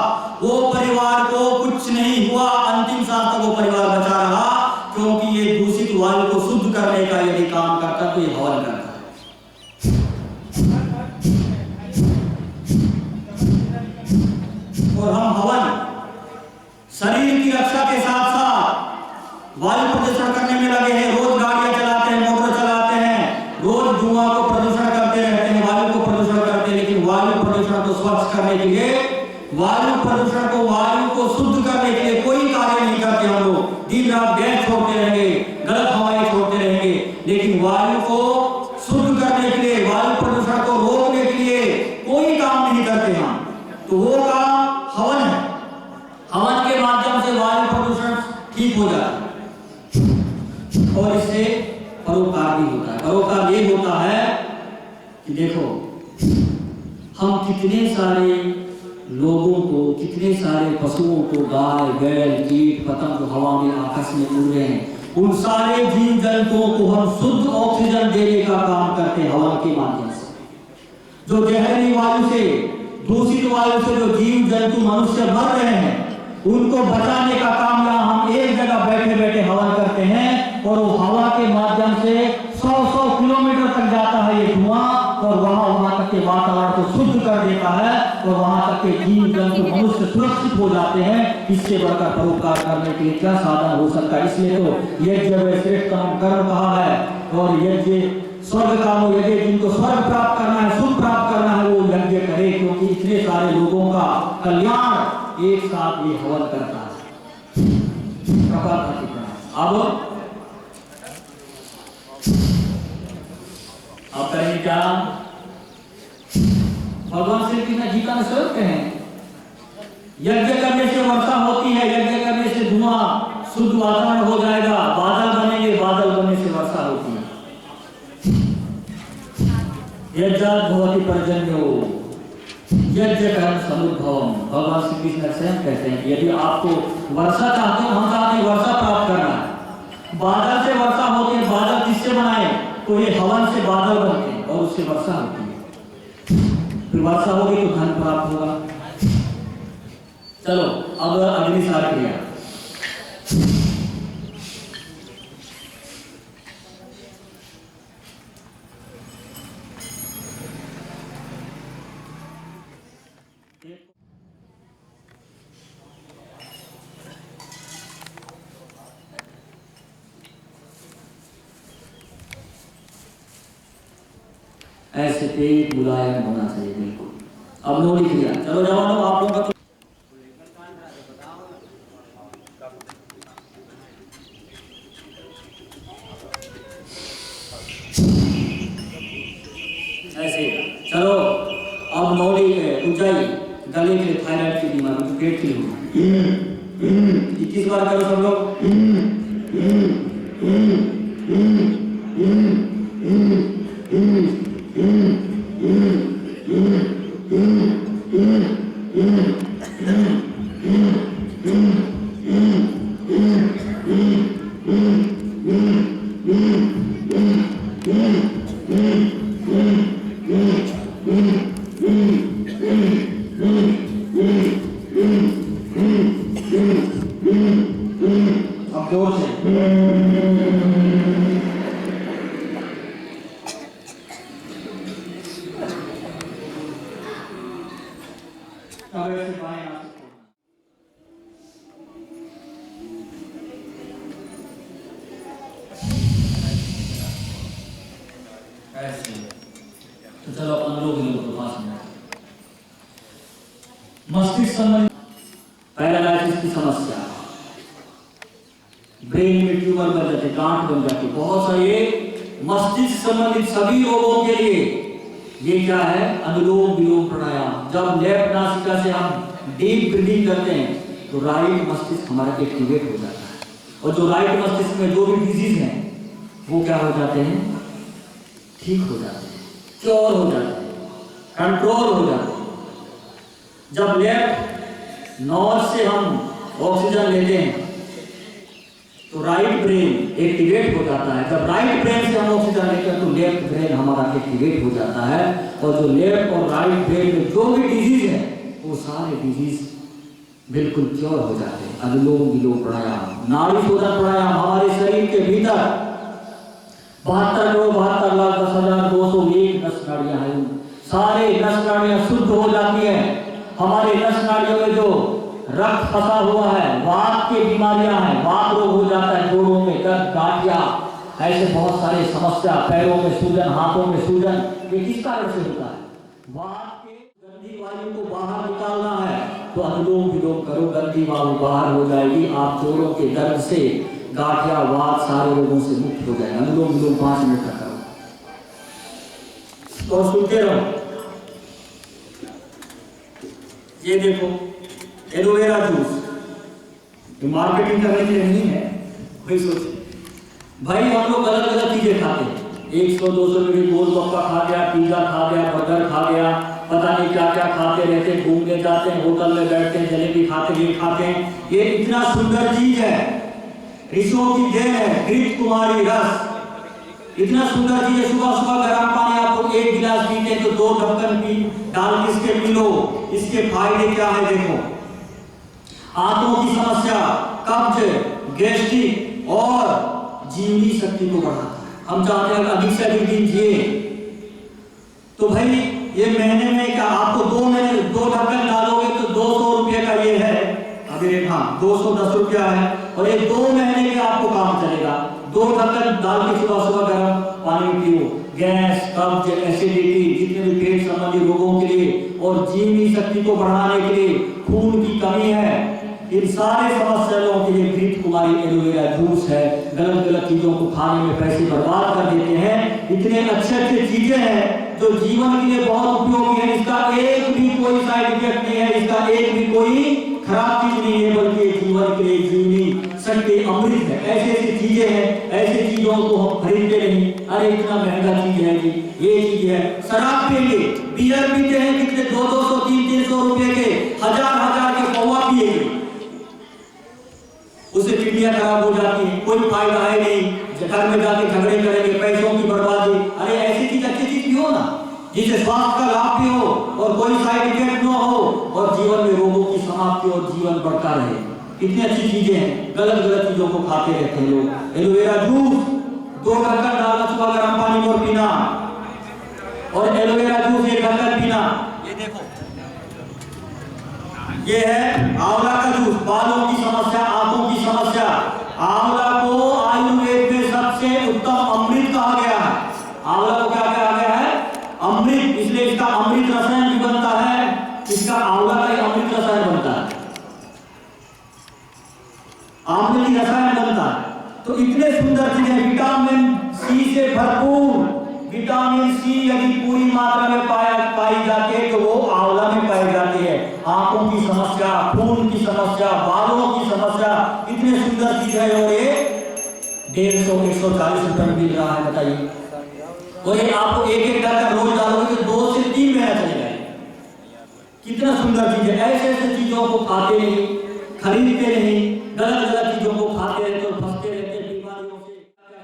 B: वो परिवार को कुछ नहीं हुआ, अंतिम सांस तक वो परिवार बचा रहा, क्योंकि ये दूषित वायु को शुद्ध करने का यदि काम करता तो ये हवन करता। और हम हवन शरीर की रक्षा के साथ साथ वायु प्रदूषण करने में लगे हैं। रोज गाड़ियां चलाते हैं, मोटर चलाते हैं, रोज धुआं को प्रदूषण करते रहते हैं, वायु को प्रदूषण करते हैं। लेकिन वायु प्रदूषण को स्वच्छ करने के लिए, वायु प्रदूषण को, वायु को शुद्ध करने के लिए कोई कार्य नहीं करते हम लोग। दिन रात गैस छोड़ते रहेंगे, गलत हवाएं छोड़ते रहेंगे, लेकिन वायु को शुद्ध करने के लिए, वायु प्रदूषण को रोकने के लिए कोई काम नहीं करते हम। तो वो काम हवन है। हवन के माध्यम से वायु प्रदूषण ठीक हो जाता है और इससे परोपकार भी होता है। परोपकार ये होता है कि देखो, हम कितने सारे लोगों को, कितने सारे पशुओं को, गाय, बैल, कीट, पतंग जो हवा में आकाश में उड़ रहे हैं, उन सारे जीव जंतुओं को हम शुद्ध ऑक्सीजन देने का काम करते हैं हवन के माध्यम से। जो जहरीली वायु से, दूषित वायु से जो जीव जंतु मनुष्य मर रहे हैं, उनको बचाने का काम यहाँ हम एक जगह बैठे बैठे हवन करते हैं और वो हवा के माध्यम से 100-100 किलोमीटर तक जाता है ये धुआं और वहां तक के वातावरण को शुद्ध कर देता है और वहां तक के जीव जंतु मनुष्य सुरक्षित हो जाते हैं। इससे बढ़कर परोपकार करने के लिए क्या साधन हो सकता है? इसलिए तो यज्ञ श्रेष्ठतम कर्म कहा है। और यज्ञ स्वर्ग कामो यज्ञ, जिनको स्वर्ग प्राप्त करना है, सुख प्राप्त करना है, वो यज्ञ करे, क्योंकि इतने सारे लोगों का कल्याण एक साथ ये हवन करता है। अब करेंगे क्या? भगवान श्री कृष्ण जी का स्वरूप हैं, यज्ञ करने से वर्षा होती है, यज्ञ करने से धुआं शुद्ध वातावरण हो जाएगा, बादल बनेंगे, बादल बनने से वर्षा होती है। यज्ञात् भवति पर्जन्यो यज्ञ कर्म समुद्भवम्। भगवान श्री कृष्ण स्वयं कहते हैं कि यदि आपको वर्षा चाहते हो, हम चाहते हैं वर्षा प्राप्त करना है, बादल से वर्षा होती है। बादल किससे बनाए? तो ये हवन से बादल बनते हैं और उससे वर्षा होती है। फिर वर्षा होगी तो धन प्राप्त होगा। चलो अब अग्नि सार क्रिया। ऐसे पेट मुलायम होना चाहिए बिल्कुल। अब नो लिख लिया, चलो जवानों आप लोगों का ऐसे। चलो अब नौली ऊंचाई, गले के थायराइड की बीमारी, पेट की होगी। 21 बार करो सब लोग। अब जोर से अब ऐसे बाएं हाथ से ऐसे। तो चलो अनुलोम विलोम को 5 मिनट। मस्तिष्क संबंधी पैरालाइसिस की समस्या, ब्रेन में ट्यूमर बन जाते, गांठ बन जाती, बहुत सारे मस्तिष्क संबंधित सभी रोगों के लिए ये क्या है, अनुलोम विलोम प्राणायाम। जब लेफ्ट नासिका से हम डीप ब्रीदिंग करते हैं तो राइट मस्तिष्क हमारा एक्टिवेट हो जाता है, और जो राइट मस्तिष्क में जो भी डिजीज है वो क्या हो जाते हैं, ठीक हो जाते हैं, क्योर हो जाते हैं, कंट्रोल हो जाते हैं। जब लेफ्ट नॉर्थ से हम ऑक्सीजन लेते हैं तो राइट ब्रेन एक्टिवेट हो जाता है। जब राइट ब्रेन से हम ऑक्सीजन लेते हैं तो लेफ्ट ब्रेन हमारा एक्टिवेट हो जाता है, और जो लेफ्ट और राइट ब्रेन में जो भी डिजीज है वो सारे डिजीज बिल्कुल क्योर हो जाते हैं। अनुलोम विलोम प्राणायाम, नाड़ी शोधन प्राणायाम। हमारे शरीर के भीतर 72,72,10,201 नस नाड़ियां हैं, सारे नस नाड़ियां शुद्ध हो जाती हैं। हमारे नस नाड़ियों में जो रक्त फंसा हुआ है, वात की बीमारियां हैं, वात रोग हो जाता है, जोड़ों में दर्द, गांठिया, ऐसे बहुत सारे समस्या, पैरों में सूजन, हाथों में सूजन, ये किस कारण से होता है, वात के गंदी वायु को बाहर निकालना है तो अनुलोम विलोम करो, गंदी वायु बाहर हो जाएगी, आप जोड़ों के दर्द से, गांठिया, वात, सारे रोगों से मुक्त हो जाएगा। अनुलोम विलोम 5 मिनट तक करो और सुनते रहो। ये देखो एलोवेरा जूस, तो मार्केटिंग करने के लिए नहीं है, कोई सोचे भाई हम लोग गलत गलत चीजें खाते हैं, 100-200 रुपये गोलगप्पा खा गया, पिज्जा खा गया, बर्गर खा गया, पता नहीं क्या क्या खाते रहते हैं, घूमने जाते हैं, होटल में बैठते हैं, जलेबी खाते, ये खाते हैं। ये इतना सुंदर चीज है, ऋषियों की देन है, घृत कुमारी रस, इतना सुंदर चीज है। सुबह सुबह गर्म पानी आपको 1 गिलास पीते हैं तो 2 ढक्कन पी डाल के इसके पी लो। इसके फायदे क्या है देखो, आंतों की समस्या, कब्ज, गैस्ट्रिक और जीवनी शक्ति को बढ़ाता है। हम चाहते हैं अधिक से अधिक दिन जिए, तो भाई ये महीने में क्या आपको 2 ढक्कन डालोगे तो 200 रुपये का ये है, अभी हाँ 210 रुपया है, और ये 2 महीने के आपको काम चलेगा। 2 ढक्कन डाल के सुबह सुबह गर्म पानी पियो, गैस, कब्ज, एसिडिटी, जितने भी पेट संबंधी रोगों के लिए और जीवनी शक्ति को बढ़ाने के लिए, खून की कमी है, इन सारे समस्याओं के लिए घृत कुमारी एलोवेरा जूस है। गलत गलत चीजों को खाने में पैसे बर्बाद कर देते हैं, इतने अच्छे अच्छे चीजें हैं जो जीवन के लिए बहुत उपयोगी है, इसका एक भी कोई साइड इफेक्ट नहीं है, इसका एक भी कोई खराब चीज नहीं है, बल्कि जीवन के लिए जीवनी शक्ति अमृत है। ऐसी ऐसी चीजें हैं, ऐसी चीजों को हम खरीदते नहीं, अरे इतना महंगा चीज है जी, ये चीज है। शराब पिएंगे, बियर पीते हैं, कितने 200, 300 रुपए के, हजार के पौवा पिएंगे, उससे किडनियां खराब हो जाती है, कोई फायदा है नहीं, घर में जाके झगड़े करेंगे, पैसों की बर्बादी। अरे ऐसी चीज अच्छी चीज पियो ना, जिससे स्वास्थ्य का लाभ भी हो और कोई साइड इफेक्ट न हो और जीवन में रोगों की समाप्ति और जीवन बढ़ता रहे। इतनी अच्छी चीजें हैं, गलत गलत चीजों को खाते रहते हैं लोग। एलोवेरा जूस 2 ढक्कन डालना, सुबह गर्म पानी में पीना, और एलोवेरा जूस 1 ढक्कन पीना। ये देखो, ये है आंवला का जूस, बालों की समस्या, आंखों की समस्या। आंवला को आयुर्वेद में सबसे उत्तम अमृत कहा गया है। आंवला को क्या कहा गया है, अमृत, इसलिए इसका अमृत रसायन भी बनता है, इसका आंवला का ही अमृत रसायन बनता है, आंवले की रसायन बनता है। तो इतने सुंदर चीजें, विटामिन सी से भरपूर, विटामिन सी यदि पूरी मात्रा में पाई जाती है तो वो आंवला में पाई जाती है। आंखों की समस्या, खून की समस्या, बालों की समस्या, इतने सुंदर चीज है। और ये 140 रुपए में मिल रहा है, बताइए। और ये आपको एक डॉलर रोज डालोगे तो 2 से 3 महीना चलेगा। कितना सुंदर चीज है। ऐसे ऐसे चीजों को खाते नहीं, खरीदते नहीं, गलत गलत चीजों को खाते रहते और फंसते रहते बीमारियों से।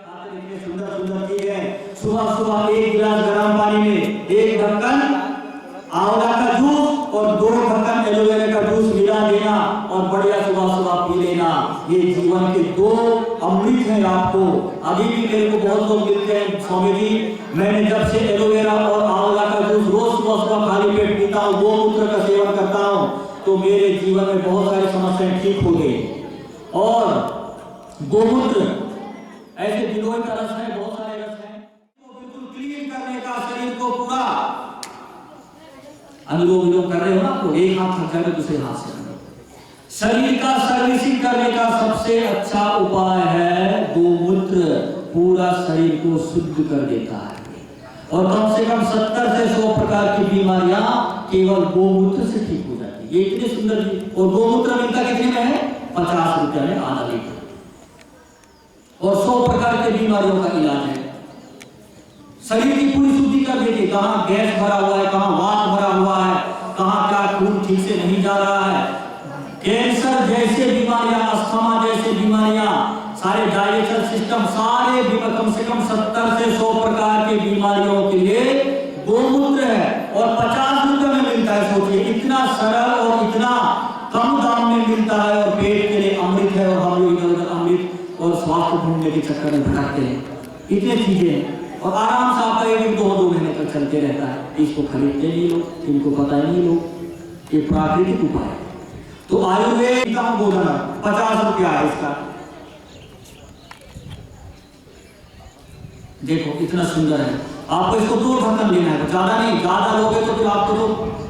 B: खाते रहते सुंदर सुंदर चीज है। सुबह सुबह 1 गिलास गर्म पानी में 1 ढक्कन आंवला का जूस और 2 ढक्कन एलोवेरा का जूस मिला देना और बढ़िया सुबह सुबह पी लेना। ये जीवन के 2 अमृत हैं आपको। अभी भी मेरे को बहुत लोग मिलते हैं, स्वामी जी मैंने जब से एलोवेरा और आंवला का जूस रोज सुबह सुबह खाली पेट पीता हूँ, गोमूत्र का सेवन करता हूँ, तो मेरे जीवन में बहुत सारी समस्याएं ठीक हो गई। और गोमूत्र ऐसे गिलोय का रस है, बहुत सारे रस हैं, तो बिल्कुल क्लीन करने का, शरीर को पूरा अनुलोम विलोम कर रहे हो ना, तो एक हाथ थक जाएगा दूसरे हाथ से। शरीर का सर्विसिंग करने का सबसे अच्छा उपाय है गोमूत्र। पूरा शरीर को शुद्ध कर देता है और कम से कम 70 से 100 प्रकार की बीमारियां केवल गोमूत्र से ठीक हो जाती है। ये इतने सुंदर चीज। और गोमूत्र मिलता कितने में है? 50 रुपए में आधा लीटर। और 100 प्रकार के बीमारियों का इलाज है। शरीर की पूरी शुद्धि कर देती है। कहाँ गैस भरा हुआ है, कहाँ वात भरा हुआ है, कहाँ क्या खून ठीक से नहीं जा रहा है, कैंसर जैसे बीमारियां, अस्थमा जैसे बीमारियां, सारे डाइजेशन सिस्टम, सारे कम से कम 70 से 100 प्रकार की बीमारियों के लिए गोमूत्र है। और 50 रुपए में मिलता है। सोचिए इतना सरल और इतना कम दाम में मिलता है और पेट के लिए अमृत है। और हम लोग इधर उधर अमृत और स्वास्थ्य ढूंढने के चक्कर में भटकते हैं। इतने चीजें और आराम से आपका 1-2 महीने तक चलते रहता है। इसको खरीदते नहीं लोग, इनको पता ही नहीं लोग। ये प्राकृतिक उपाय है। तो आयुर्वेद का बोलना 50 रुपया है इसका। देखो इतना सुंदर है। आपको इसको 2 ढक्कन लेना है, ज्यादा नहीं। ज्यादा लोगे तो फिर आपको तो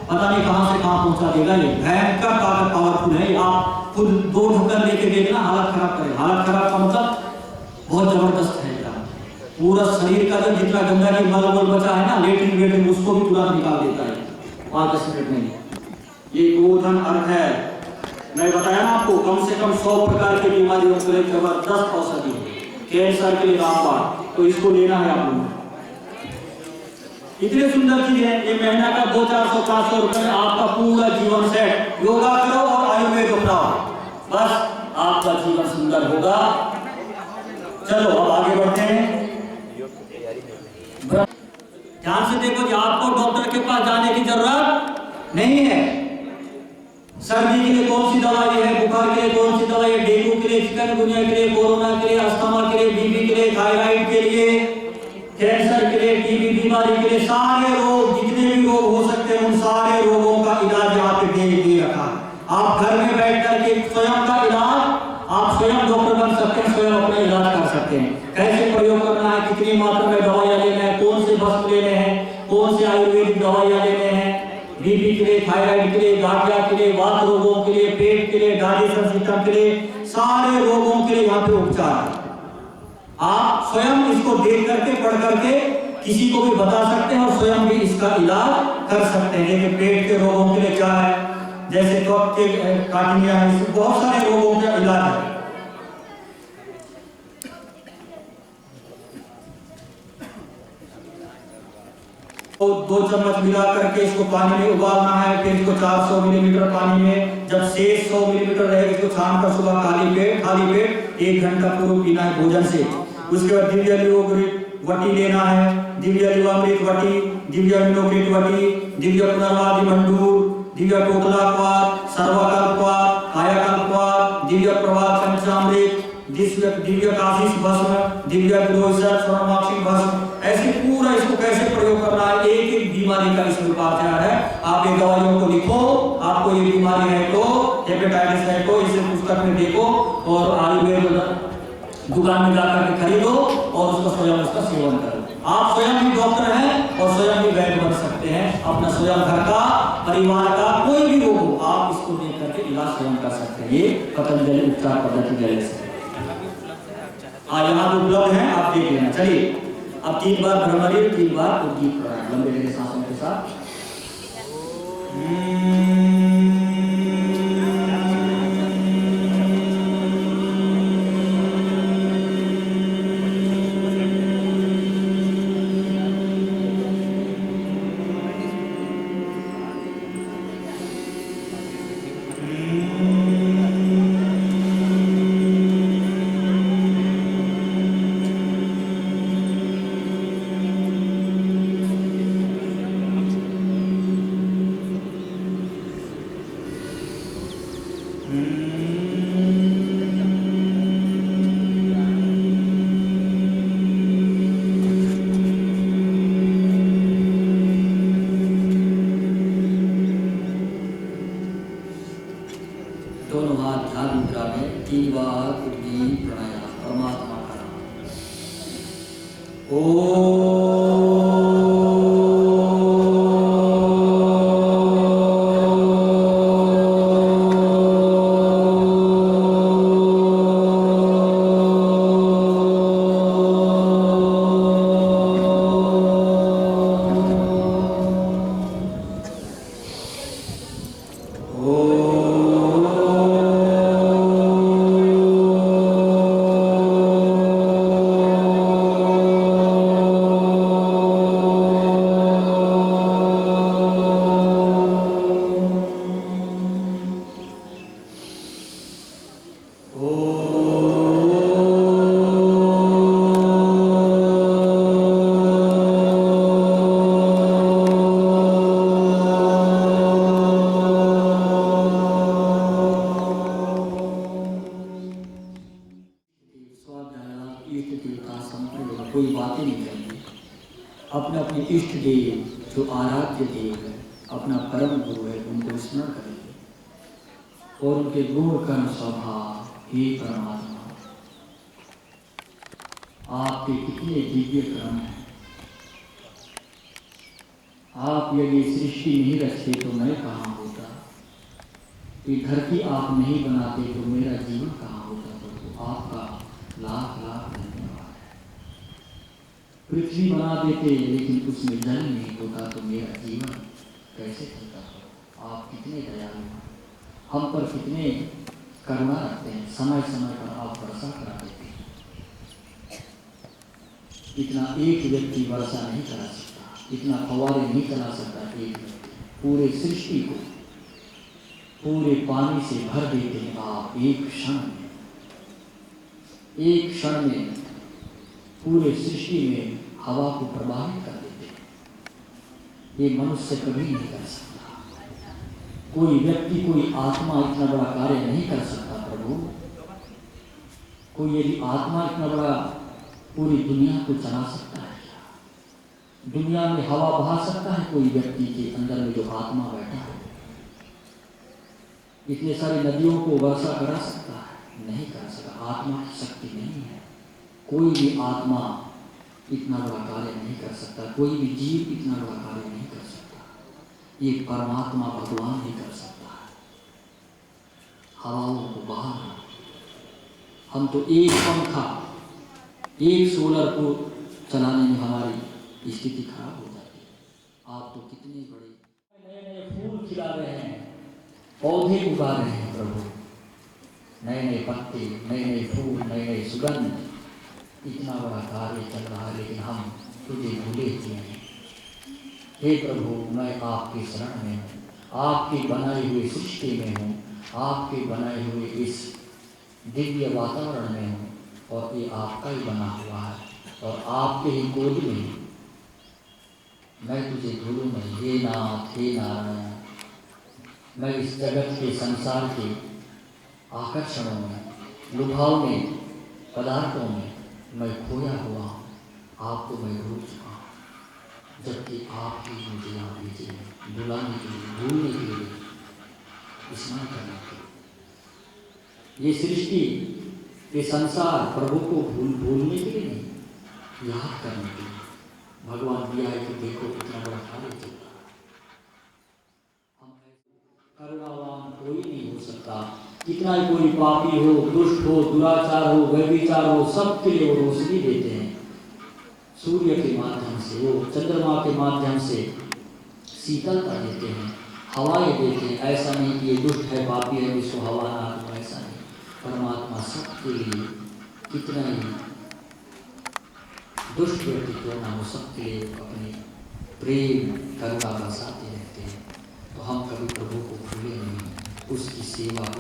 B: पता नहीं कहां से कहां पहुंचा देगा। ये भयंकर ताकत पावरफुल है। आप खुद 2 ढक्कन लेके देखना, हालत खराब करेगा। हालत खराब का मतलब बहुत जबरदस्त है। पूरा शरीर का जो जितना गंदा की मल बचा है ना, लेटरिन उसको भी तुरंत निकाल देता है 5-10 मिनट में। ये गोधन अर्थ है। मैं बताया ना आपको, कम से कम 100 प्रकार की बीमारियों के लिए जबरदस्त औषधि है। कैंसर के लिए रामबाण, तो इसको लेना है आप लोगों। इतने सुंदर चीज है। ये महीना का 200-400-500 रुपए में आपका पूरा जीवन सेट। योगा करो और आयुर्वेद अपनाओ, बस आपका जीवन सुंदर होगा। चलो अब आगे बढ़ते हैं। ध्यान से देखो कि आपको डॉक्टर के पास जाने की जरूरत नहीं है। सर्दी के लिए कौन सी दवाई है, बुखार के लिए कौन सी दवाई है, डेंगू के लिए, चिकनगुनिया के लिए, कोरोना के लिए, अस्थमा के लिए, बीपी के लिए, थायराइड के लिए, कैंसर के लिए, टीबी बीमारी के लिए, सारे रोग, जितने भी रोग हो सकते हैं उन सारे रोगों का इलाज यहाँ पे दे रखा है। आप घर में बैठ करके स्वयं का इलाज आप स्वयं डॉक्टर बन सकते हैं, स्वयं अपना इलाज कर सकते हैं। कैसे प्रयोग करना है, कितनी मात्रा में दवाइयाँ लेना है, कौन से वस्त्र लेने हैं, कौन से आयुर्वेदिक दवाइयाँ लेने हैं, बीपी के लिए, थायराइड के लिए, गाठिया के लिए, वात रोगों के लिए, पेट के लिए, डाइजेशन सिस्टम के लिए, सारे रोगों के लिए यहाँ पे उपचार है। आप स्वयं इसको देख करके, पढ़ करके किसी को भी बता सकते हैं और स्वयं भी इसका इलाज कर सकते हैं। जैसे पेट के रोगों के लिए क्या है, जैसे त्वक के काठिन्या है, इसमें बहुत सारे रोगों का इलाज है। तो 2 चम्मच मिला करके इसको पानी में उबालना है। फिर इसको 400 मिलीलीटर पानी में, जब शेष 100 मिलीलीटर रहेगा इसको छान कर सुबह खाली पेट 1 घंटा पूर्व पीना है भोजन से। उसके बाद दिव्य लिवोग्रिट वटी लेना है, दिव्य लिवामृत वटी, दिव्य अमिनोक्रिट वटी, दिव्य पुनर्वादि मंडूर, दिव्य टोटलापात, सर्वकल्पात, कायाकल्पात, दिव्य प्रभात पंचामृत, दिव्य काशीष भस्म, दिव्य विलोचन स्वर्णमाक्षी भस्म। ऐसे पूरा इसको कैसे प्रयोग करना है, एक एक बीमारी का इसमें उपाचार है। आप ये दवाइयों को लिखो, आपको ये बीमारी है तो, हेपेटाइटिस है तो इसे पुस्तक में देखो और आयुर्वेद दुकान में जाकर के खरीदो और उसका स्वयं उसका सेवन करो। आप स्वयं भी डॉक्टर हैं और स्वयं भी वैद्य बन सकते हैं। अपना स्वयं घर का, परिवार का कोई भी रोग हो, आप इसको देख करके इलाज स्वयं कर सकते हैं। ये पतंजलि उपचार पद्धति जरिए से यहाँ उपलब्ध है, आप देख लेना। चलिए अब 3 बार भ्रमरी, 3 बार उद्गीत प्राणायाम लंबे लंबे सांसों के साथ। अपने इष्ट देव जो आराध्य देव है, अपना परम गुरु है, उनको स्मरण करेंगे और उनके गुण कर्म स्वभाव, हे परमात्मा आपके कितने दिव्य कर्म हैं। आप यदि सृष्टि नहीं रचते तो मैं कहाँ होता, ये धरती आप नहीं बनाते तो मेरा जीवन कहाँ होता। प्रभु आपका लाख लाख धन्यवाद है। पृथ्वी बना देते लेकिन उसमें जल नहीं होता तो मेरा जीवन कैसे चलता। आप कितने दयालु हैं, हम पर कितने करुणा रखते हैं। समय समय पर आप वर्षा करा देते हैं। इतना एक व्यक्ति वर्षा नहीं करा सकता, इतना फवारे नहीं चला सकता एक व्यक्ति। पूरे सृष्टि को पूरे पानी से भर देते हैं आप एक क्षण में। एक क्षण में पूरे सृष्टि में हवा को प्रभावित कर देते हैं। ये मनुष्य कभी नहीं कर सकता। कोई व्यक्ति, कोई आत्मा इतना बड़ा कार्य नहीं कर सकता। प्रभु, कोई यदि आत्मा इतना बड़ा पूरी दुनिया को चला सकता है क्या? दुनिया में हवा बहा सकता है कोई व्यक्ति के अंदर में जो आत्मा बैठा है? इतने सारी नदियों को वर्षा करा सकता है? नहीं कर सकता। आत्मा की शक्ति नहीं है। कोई भी आत्मा इतना बड़ा कार्य नहीं कर सकता। कोई भी जीव इतना बड़ा कार्य नहीं कर सकता। ये परमात्मा भगवान ही कर सकता है। हवाओं को बहाना। हम तो एक पंखा, एक सोलर को चलाने में हमारी स्थिति खराब हो जाती है। आप तो कितने बड़े नए नए फूल खिला रहे हैं, पौधे उगा रहे हैं प्रभु, नए नए पत्ते, नए नए फूल, नए नए सुगंध। इतना बड़ा कार्य चल रहा है लेकिन हम तुझे भूले हुए हैं। हे प्रभु, मैं आपके शरण में हूँ, आपके बनाए हुए सृष्टि में हूँ, आपके बनाए हुए इस दिव्य वातावरण में हूँ और ये आपका ही बना हुआ है और आपके ही गोद में मैं तुझे भूलूं नहीं। हे नाथ, हे नारायण, मैं इस जगत के संसार के आकर्षणों में, लुभावने पदार्थों में मैं खोया हुआ हूँ। आपको मैं भूल चुका हूँ, जबकि आप ही मुझे यहाँ भेजे हैं बुलाने के लिए, भूलने के लिए, स्मरण करने के लिए। ये सृष्टि, ये संसार प्रभु को भूलने के लिए नहीं, याद करने के लिए भगवान दिया है कि देखो कितना बड़ा कार्य चल रहा है। हम करुणावान कोई नहीं हो सकता। कितना ही कोई पापी हो, दुष्ट हो, दुराचार हो, व्यभिचार हो, सबके लिए वो रोशनी देते हैं। सूर्य के माध्यम से, वो चंद्रमा के माध्यम से शीतलता देते हैं, हवाएं देते हैं। ऐसा नहीं कि ये दुष्ट है, पापी है, इसको हवा ना दो, ऐसा नहीं। परमात्मा सबके लिए, कितना ही दुष्ट व्यक्ति क्यों ना हो, सबके लिए अपने प्रेम करुणा बरसाते रहते हैं। तो हम कभी प्रभु को भूले नहीं, उसकी सेवा